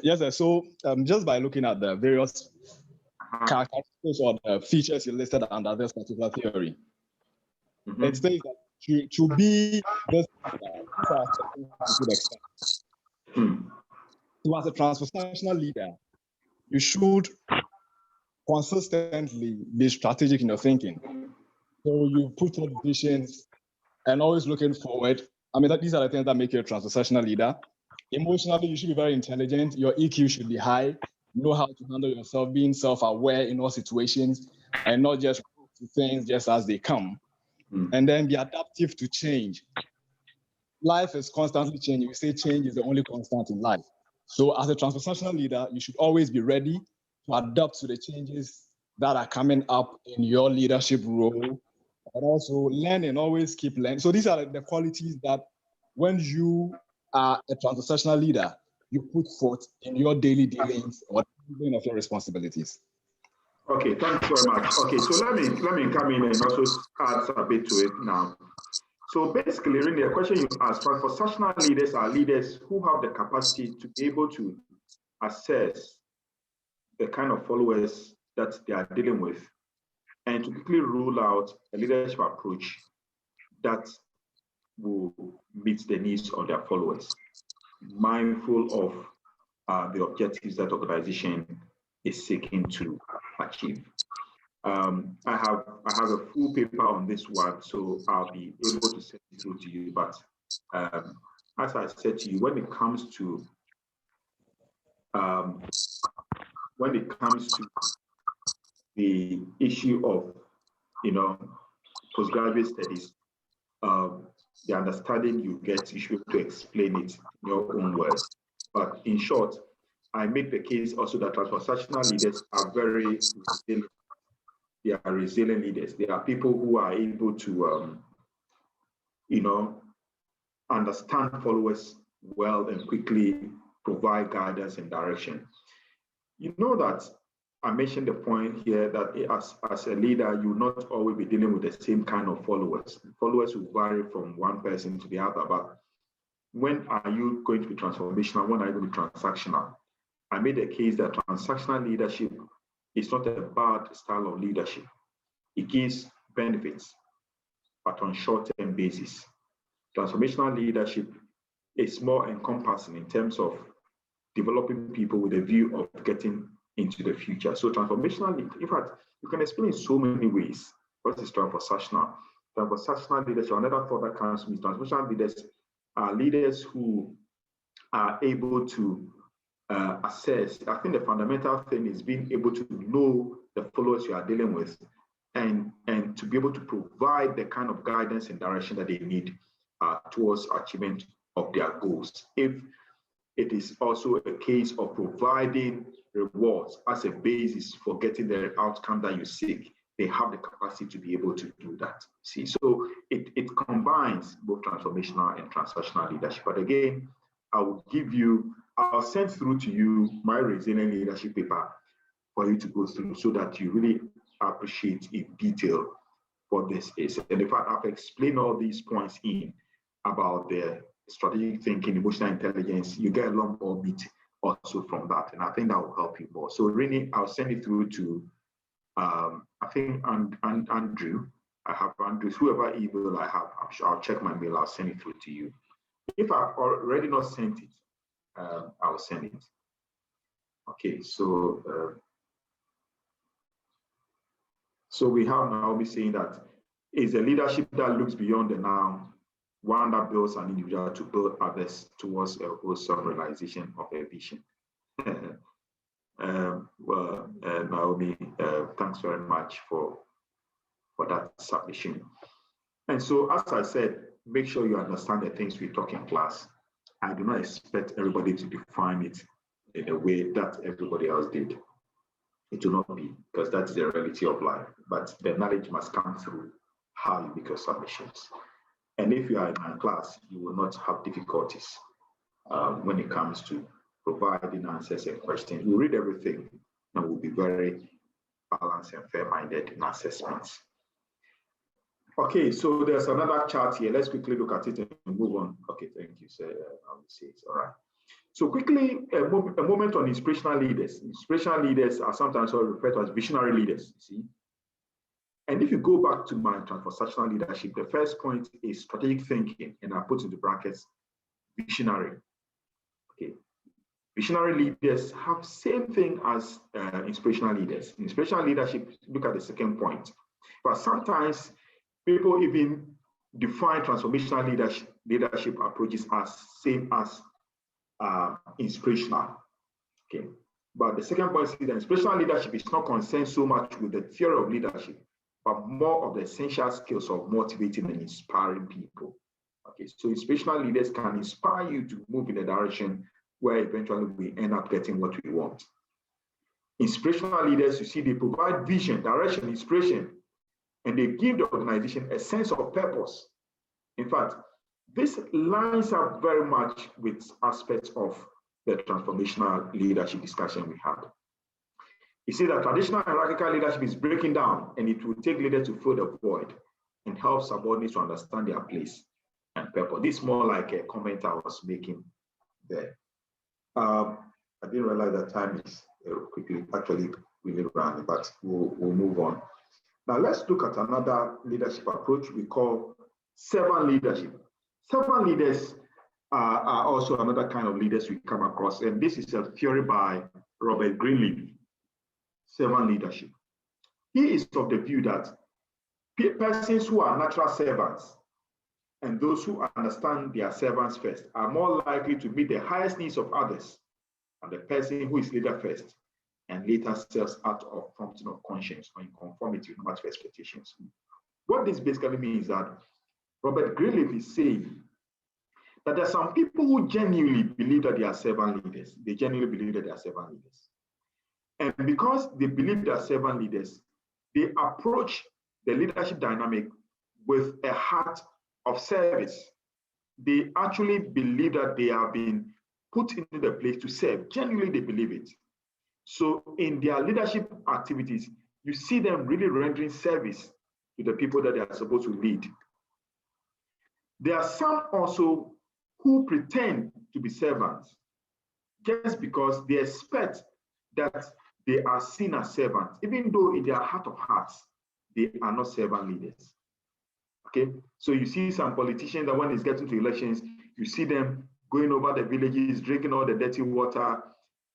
Yes, sir. So just by looking at the various characteristics or the features you listed under this particular theory, it says that to be this to good extent. So as a transformational leader, you should consistently be strategic in your thinking. So you put out visions and always looking forward. I mean, these are the things that make you a transformational leader. Emotionally, you should be very intelligent. Your EQ should be high. Know how to handle yourself, being self-aware in all situations, and not just do things just as they come. And then be adaptive to change. Life is constantly changing. We say change is the only constant in life. So as a transformational leader, you should always be ready to adapt to the changes that are coming up in your leadership role, and also learn and always keep learning. So these are the qualities that when you are a transformational leader, you put forth in your daily dealings or doing of your responsibilities. Okay, thanks very much. Okay, so let me come in and also add a bit to it now. So basically, really, the question you asked, transformational leaders are leaders who have the capacity to be able to assess the kind of followers that they are dealing with and to quickly rule out a leadership approach that will meet the needs of their followers, mindful of the objectives that organization is seeking to achieve. I have a full paper on this one, so I'll be able to send it through to you. But as I said to you, when it comes to the issue of postgraduate studies, the understanding you get, you should be able to explain it in your own words. But in short, I make the case also that transactional leaders are very resilient. They are resilient leaders. They are people who are able to, understand followers well and quickly provide guidance and direction. You know that I mentioned the point here that as a leader, you will not always be dealing with the same kind of followers. Followers will vary from one person to the other, but when are you going to be transformational? When are you going to be transactional? I made a case that transactional leadership is not a bad style of leadership. It gives benefits, but on short-term basis. Transformational leadership is more encompassing in terms of developing people with a view of getting into the future. So transformational, in fact, you can explain in so many ways what is transformational. Transformational leadership, another thought that comes with transformational leaders are leaders who are able to assess. I think the fundamental thing is being able to know the followers you are dealing with and to be able to provide the kind of guidance and direction that they need towards achievement of their goals. If it is also a case of providing rewards as a basis for getting the outcome that you seek, they have the capacity to be able to do that. See, so it combines both transformational and transactional leadership. But again, I'll send through to you my resilient leadership paper for you to go through so that you really appreciate in detail what this is. And in fact, I've explained all these points in about the strategic thinking, emotional intelligence. You get a lot more meat also from that, and I think that will help you more. So really, I'll send it through to I think Andrew. I have Andrew. Whoever email I have, I'm sure I'll check my mail. I'll send it through to you. If I've already not sent it, I'll send it. Okay, so we have Naomi saying that is a leadership that looks beyond the now, one that builds an individual to build others towards a wholesome realization of a vision. Naomi, thanks very much for that submission. And so, as I said, make sure you understand the things we talk in class. I do not expect everybody to define it in a way that everybody else did. It will not be, because that's the reality of life. But the knowledge must come through how you make your submissions. And if you are in my class, you will not have difficulties when it comes to providing answers and questions. We'll read everything and we'll be very balanced and fair-minded in assessments. Okay, so there's another chart here. Let's quickly look at it and move on. Okay, thank you, sir. All right. So quickly, a moment on inspirational leaders. Inspirational leaders are sometimes also referred to as visionary leaders, you see. And if you go back to my transactional leadership, the first point is strategic thinking, and I put into brackets visionary. Okay, visionary leaders have same thing as inspirational leaders. Inspirational leadership, look at the second point. But sometimes people even define transformational leadership approaches as same as inspirational. Okay, but the second point is that inspirational leadership is not concerned so much with the theory of leadership, but more of the essential skills of motivating and inspiring people. Okay, so inspirational leaders can inspire you to move in the direction where eventually we end up getting what we want. Inspirational leaders, you see, they provide vision, direction, inspiration, and they give the organization a sense of purpose. In fact, this lines up very much with aspects of the transformational leadership discussion we had. You see that traditional hierarchical leadership is breaking down, and it will take leaders to fill the void and help subordinates to understand their place and purpose. This is more like a comment I was making there. I didn't realize that time is quickly actually really running, but we'll move on. Now let's look at another leadership approach we call servant leadership. Servant leaders are also another kind of leaders we come across, and this is a theory by Robert Greenleaf. Servant leadership. He is of the view that persons who are natural servants and those who understand their servants first are more likely to meet the highest needs of others than the person who is leader first and later serves out of prompting of conscience or in conformity with normative expectations. What this basically means is that Robert Greenleaf is saying that there are some people who genuinely believe that they are servant leaders. They genuinely believe that they are servant leaders. And because they believe they are servant leaders, they approach the leadership dynamic with a heart of service. They actually believe that they have been put into the place to serve. Genuinely, they believe it. So in their leadership activities, you see them really rendering service to the people that they are supposed to lead. There are some also who pretend to be servants just because they expect that they are seen as servants, even though in their heart of hearts, they are not servant leaders. Okay, so you see some politicians that when it's getting to elections, you see them going over the villages, drinking all the dirty water.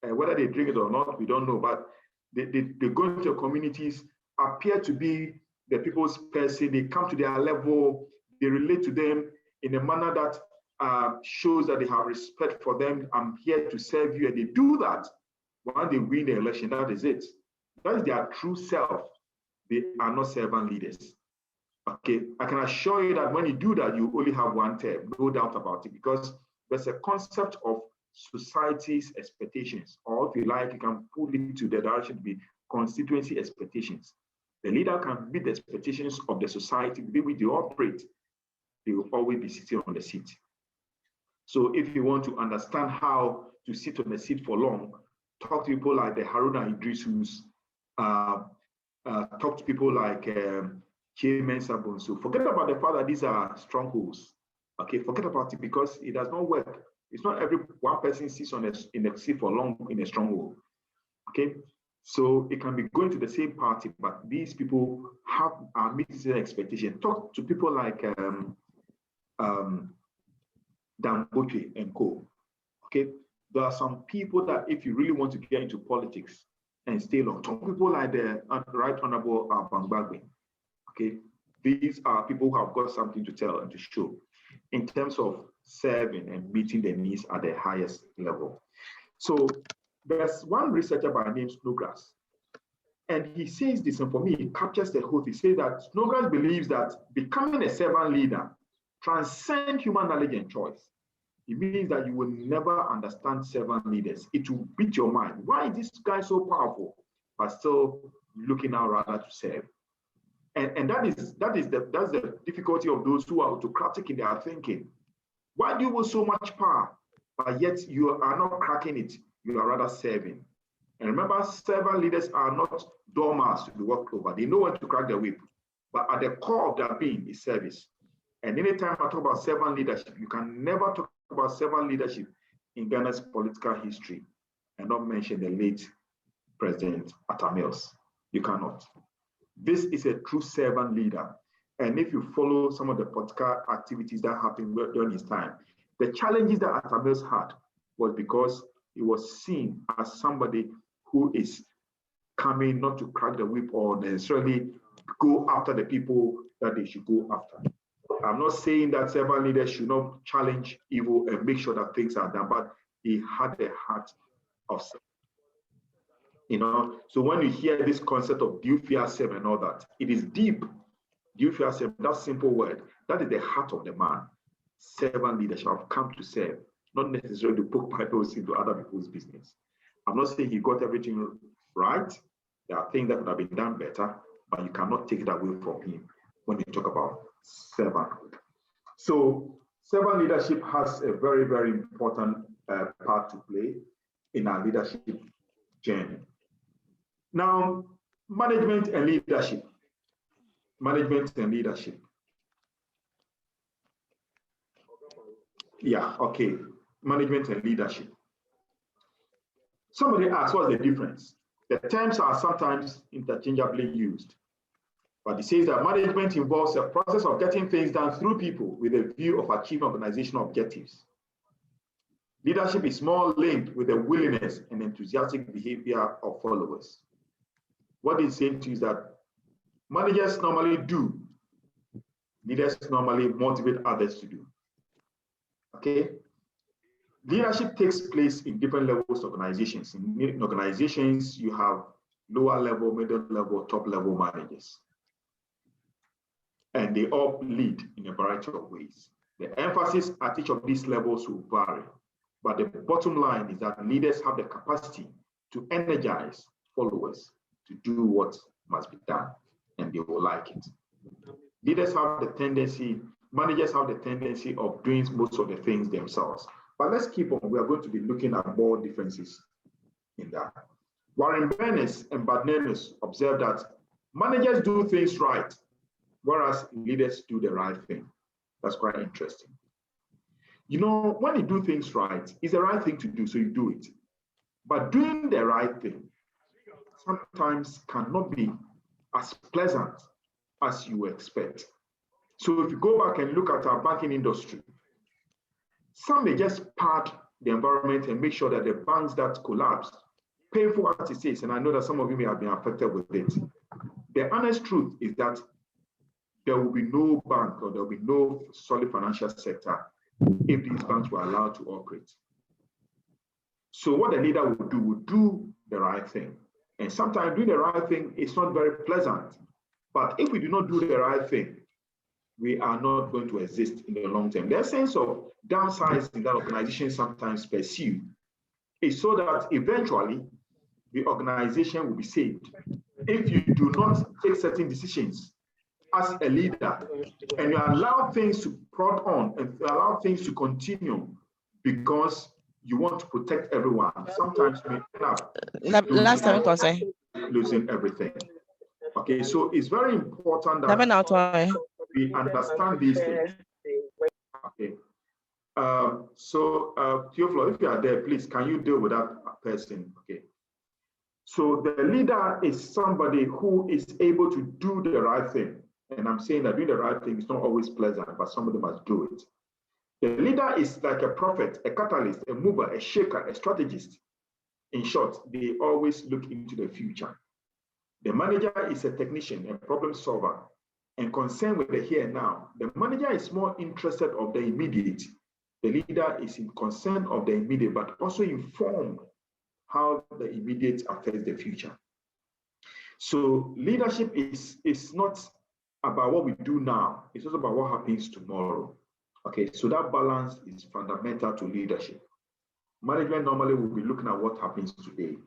Whether they drink it or not, we don't know, but they go into communities, appear to be the people's person, they come to their level, they relate to them in a manner that shows that they have respect for them. I'm here to serve you, and they do that. When they win the election, that is it. That is their true self. They are not servant leaders. Okay, I can assure you that when you do that, you only have one term, no doubt about it, because there's a concept of society's expectations, or if you like, you can put it to the direction to be constituency expectations. The leader can meet the expectations of the society with which they operate. They will always be sitting on the seat. So if you want to understand how to sit on the seat for long, talk to people like the Haruna Idrisus, talk to people like Chairman Sabonso. Forget about the fact that these are strongholds. Okay, forget about it because it does not work. It's not every one person sits in a seat for long in a stronghold. Okay, so it can be going to the same party, but these people are meeting their expectation. Talk to people like Dangote and co. Okay, there are some people that if you really want to get into politics and stay long, talk to people like the Right Honorable Bangbagbe. Okay, these are people who have got something to tell and to show in terms of serving and meeting the needs at the highest level. So there's one researcher by the name Snodgrass, and he says this, and for me, it captures the whole thing. He says that Snodgrass believes that becoming a servant leader transcends human knowledge and choice. It means that you will never understand servant leaders. It will beat your mind. Why is this guy so powerful, but still looking out rather to serve? And that's the difficulty of those who are autocratic in their thinking. Why do you want so much power, but yet you are not cracking it? You are rather serving. And remember, servant leaders are not doormats to be worked over. They know when to crack the whip. But at the core of their being is service. And anytime I talk about servant leadership, you can never talk about servant leadership in Ghana's political history and not mention the late President Atta Mills. You cannot. This is a true servant leader. And if you follow some of the political activities that happened during his time, the challenges that Atta Mills had was because he was seen as somebody who is coming not to crack the whip or necessarily go after the people that they should go after. I'm not saying that servant leaders should not challenge evil and make sure that things are done, but he had a heart of service. You know, so when you hear this concept of do you fear serve and all that, it is deep. Do you fear serve? That simple word, that is the heart of the man. Servant leadership have come to serve, not necessarily to poke pimples into other people's business. I'm not saying he got everything right. There are things that could have been done better, but you cannot take it away from him when you talk about servanthood. So servant leadership has a very, very important part to play in our leadership journey. Now, management and leadership. Management and leadership. Yeah, okay. Management and leadership. Somebody asks, what's the difference? The terms are sometimes interchangeably used, but it says that management involves a process of getting things done through people with a view of achieving organizational objectives. Leadership is more linked with the willingness and enthusiastic behavior of followers. What it's saying to you is that managers normally do, leaders normally motivate others to do. Okay? Leadership takes place in different levels of organizations. In organizations, you have lower level, middle level, top level managers. And they all lead in a variety of ways. The emphasis at each of these levels will vary, but the bottom line is that leaders have the capacity to energize followers to do what must be done, and they will like it. Leaders have the tendency, managers have the tendency of doing most of the things themselves. But let's keep on. We are going to be looking at more differences in that. Warren Bennis and Badnanos observed that managers do things right, whereas leaders do the right thing. That's quite interesting. You know, when you do things right, it's the right thing to do, so you do it. But doing the right thing sometimes cannot be as pleasant as you expect. So if you go back and look at our banking industry, some may just pad the environment and make sure that the banks that collapse, painful as it is, and I know that some of you may have been affected with it. The honest truth is that there will be no bank or there will be no solid financial sector if these banks were allowed to operate. So what the leader will do the right thing. And sometimes doing the right thing is not very pleasant. But if we do not do the right thing, we are not going to exist in the long term. The sense of downsizing that organizations sometimes pursue is so that eventually the organization will be saved. If you do not take certain decisions as a leader and you allow things to prod on and allow things to continue because you want to protect everyone, sometimes you may end up losing everything. Okay, so it's very important that we understand these things. Okay. Theophilo, if you are there, please, can you deal with that person? Okay. So the leader is somebody who is able to do the right thing. And I'm saying that doing the right thing is not always pleasant, but somebody must do it. The leader is like a prophet, a catalyst, a mover, a shaker, a strategist. In short, they always look into the future. The manager is a technician, a problem solver, and concerned with the here and now. The manager is more interested of the immediate. The leader is concerned of the immediate, but also informed how the immediate affects the future. So leadership is not about what we do now. It's also about what happens tomorrow. Okay, so that balance is fundamental to leadership. Management normally will be looking at what happens today.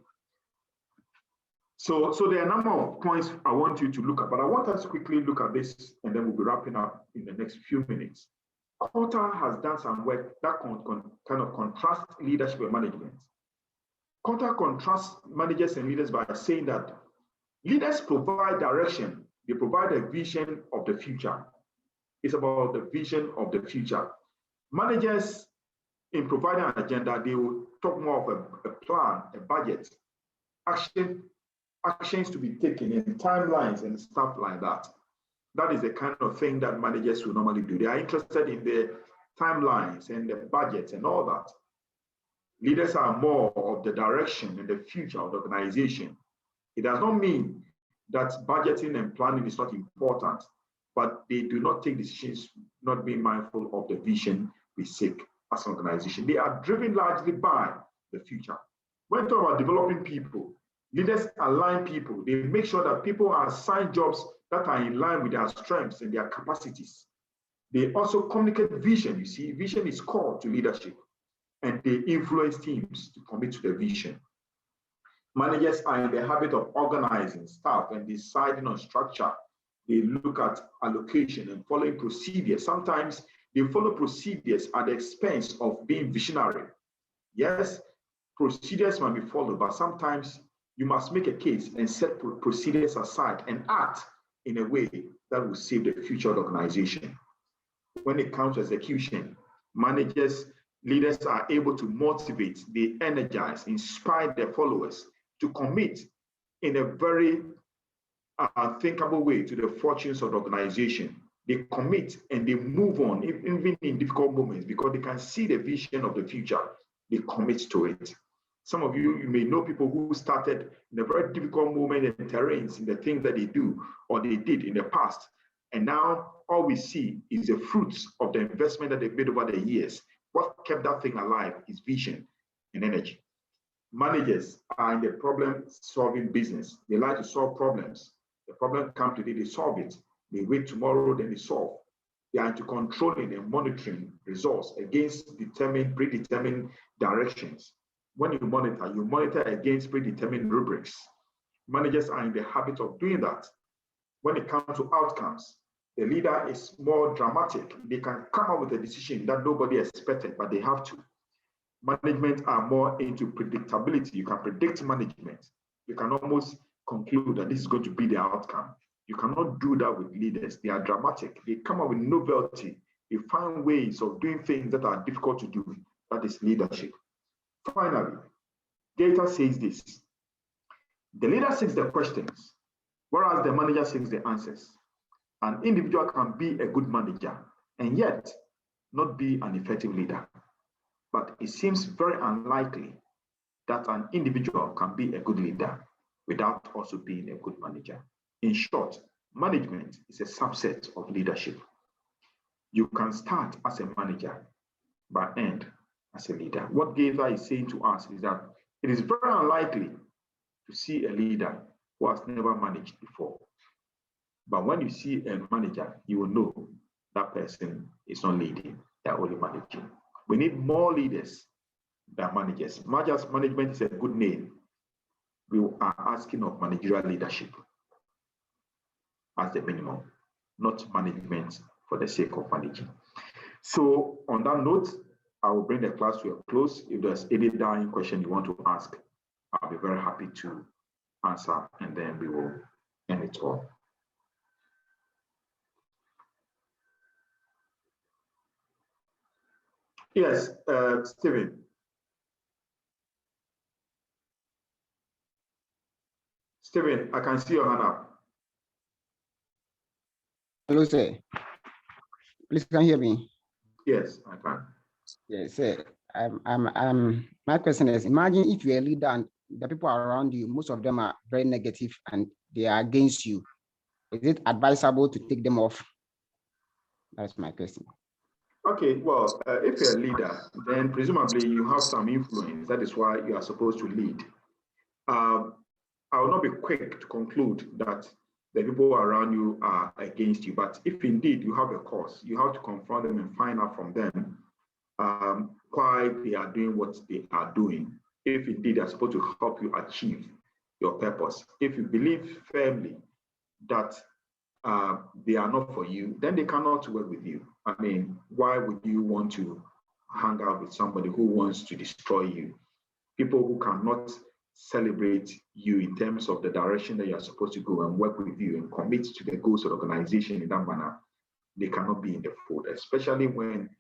So there are a number of points I want you to look at, but I want us to quickly look at this, and then we'll be wrapping up in the next few minutes. Coulter has done some work that kind of contrasts leadership and management. Coulter contrasts managers and leaders by saying that leaders provide direction, they provide a vision of the future. It's about the vision of the future. Managers, in providing an agenda, they will talk more of a plan, a budget, actions to be taken, and timelines and stuff like that. That is the kind of thing that managers will normally do. They are interested in the timelines and the budgets and all that. Leaders are more of the direction and the future of the organization. It does not mean that budgeting and planning is not important, but they do not take decisions not being mindful of the vision we seek as an organization. They are driven largely by the future. When we talk about developing people, leaders align people. They make sure that people are assigned jobs that are in line with their strengths and their capacities. They also communicate vision. You see, vision is core to leadership, and they influence teams to commit to the vision. Managers are in the habit of organizing staff and deciding on structure. They look at allocation and following procedures. Sometimes they follow procedures at the expense of being visionary. Yes, procedures might be followed, but sometimes you must make a case and set procedures aside and act in a way that will save the future of the organization. When it comes to execution, managers, leaders are able to motivate, they energize, inspire their followers to commit in a very thinkable way to the fortunes of the organization. They commit and they move on, even in difficult moments, because they can see the vision of the future. They commit to it. Some of you may know people who started in a very difficult moment and terrains in the things that they do or they did in the past. And now all we see is the fruits of the investment that they've made over the years. What kept that thing alive is vision and energy. Managers are in the problem-solving business. They like to solve problems. The problem comes today, they solve it. They wait tomorrow, then they solve. They are into controlling and monitoring results against predetermined directions. When you monitor against predetermined rubrics. Managers are in the habit of doing that. When it comes to outcomes, the leader is more dramatic. They can come up with a decision that nobody expected, but they have to. Management are more into predictability. You can predict management. You can almost conclude that this is going to be the outcome. You cannot do that with leaders. They are dramatic. They come up with novelty. They find ways of doing things that are difficult to do. That is leadership. Finally, data says this. The leader seeks the questions, whereas the manager seeks the answers. An individual can be a good manager and yet not be an effective leader. But it seems very unlikely that an individual can be a good leader without also being a good manager. In short, management is a subset of leadership. You can start as a manager, but end as a leader. What Gaither is saying to us is that it is very unlikely to see a leader who has never managed before. But when you see a manager, you will know that person is not leading, they're only managing. We need more leaders than managers. Management is a good name. We are asking of managerial leadership as the minimum, not management for the sake of managing. So on that note, I will bring the class to a close. If there's any dying question you want to ask, I'll be very happy to answer, and then we will end it all. Yes, Stephen. Stephen, I can see your hand up. Hello, sir. Please, can you hear me? Yes, I can. Yes, sir. My question is, imagine if you're a leader and the people around you, most of them are very negative and they are against you. Is it advisable to take them off? That's my question. Okay, well, if you're a leader, then presumably you have some influence. That is why you are supposed to lead. I will not be quick to conclude that the people around you are against you, but if indeed you have a cause, you have to confront them and find out from them why they are doing what they are doing. If indeed they are supposed to help you achieve your purpose. If you believe firmly that they are not for you, then they cannot work with you. I mean, why would you want to hang out with somebody who wants to destroy you? People who cannot celebrate you in terms of the direction that you're supposed to go and work with you and commit to the goals of the organization in that manner, they cannot be in the fold, especially when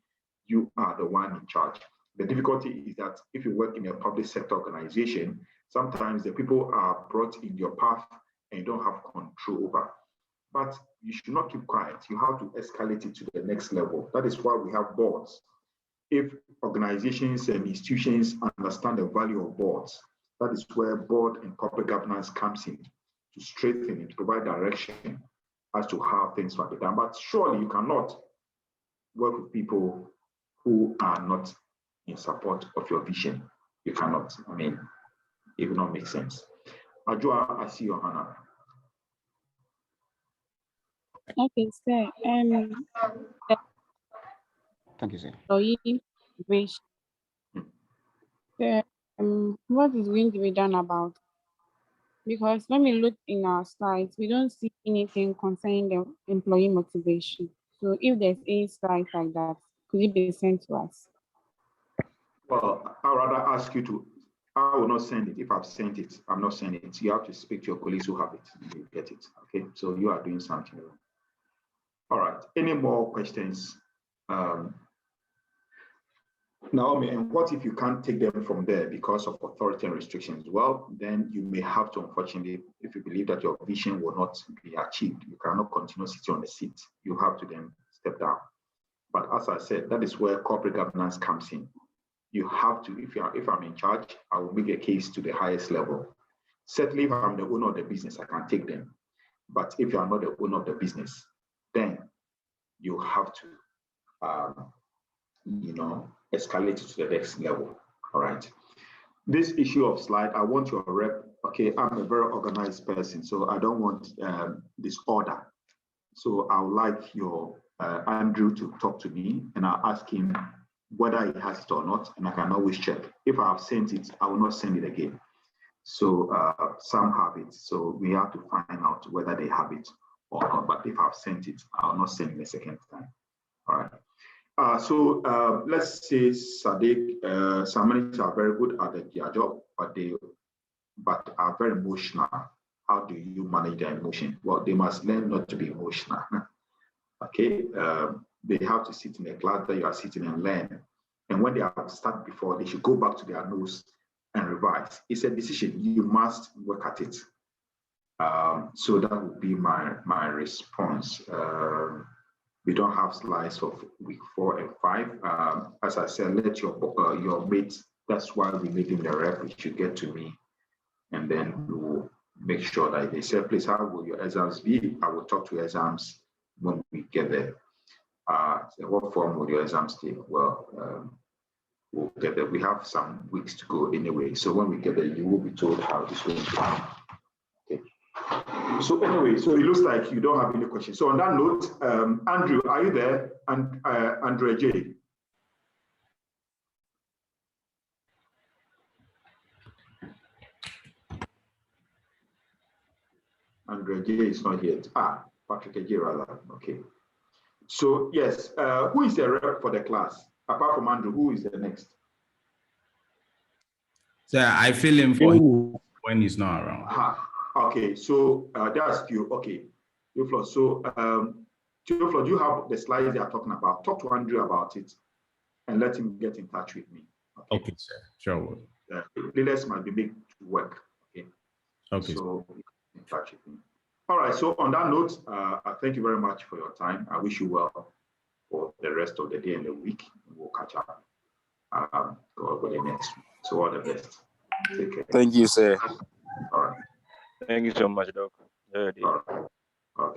you are the one in charge. The difficulty is that if you work in a public sector organization, sometimes the people are brought in your path and you don't have control over. But you should not keep quiet. You have to escalate it to the next level. That is why we have boards. If organizations and institutions understand the value of boards, that is where board and corporate governance comes in to strengthen and to provide direction as to how things will be done. But surely you cannot work with people who are not in support of your vision. You cannot. I mean, it will not make sense. Ajua, I see your hand up. Okay, sir. Thank you, sir. What is going to be done about? Because when we look in our slides, we don't see anything concerning the employee motivation. So if there's any slide like that, could it be sent to us? Well, I'd rather ask you to, I will not send it. If I've sent it, I'm not sending it. You have to speak to your colleagues who have it. You get it. Okay, so you are doing something wrong. All right, any more questions? Naomi, and what if you can't take them from there because of authority and restrictions? Well, then you may have to, unfortunately, if you believe that your vision will not be achieved, you cannot continue sitting on the seat. You have to then step down. But as I said, that is where corporate governance comes in. You have to, if I'm in charge, I will make a case to the highest level. Certainly, if I'm the owner of the business, I can take them. But if you are not the owner of the business, then you have to, escalate it to the next level. All right. This issue of slide, I want your rep. Okay, I'm a very organized person, so I don't want disorder. So I would like your Andrew to talk to me, and I'll ask him whether he has it or not, and I can always check. If I have sent it, I will not send it again. So some have it, so we have to find out whether they have it or not. But if I've sent it, I'll not send it a second time. All right. So let's say Sadiq, some managers are very good at their job, but are very emotional. How do you manage their emotion? Well, they must learn not to be emotional. Okay, they have to sit in a class that you are sitting and learn. And when they have started before, they should go back to their notes and revise. It's a decision. You must work at it. So that would be my response. We don't have slides of week 4 and 5. As I said, let your mates, that's why we made him the rep, it should get to me. And then we will make sure that they say, please, how will your exams be? I will talk to exams when we get there. So what form will your exams take? Well, we'll get there. We have some weeks to go anyway. So when we get there, you will be told how this will be. Okay. So anyway, so it looks like you don't have any questions. So on that note, Andrew, are you there? And Andrea J. Andrea J is not here. Patrick J rather. Okay. So yes, who is the rep for the class? Apart from Andrew, who is the next? So I fill in for him when he's not around. Okay, so that's you. Okay, Theophilus. So Theophilus, do you have the slides they are talking about? Talk to Andrew about it and let him get in touch with me. Okay, sir. Sure. Leaders might be made to work. Okay. Okay. So in touch with me. All right. So on that note, thank you very much for your time. I wish you well for the rest of the day and the week. We'll catch up over the next week. So all the best. Take care. Thank you, sir. All right. Thank you so much, Doc. All right. Okay.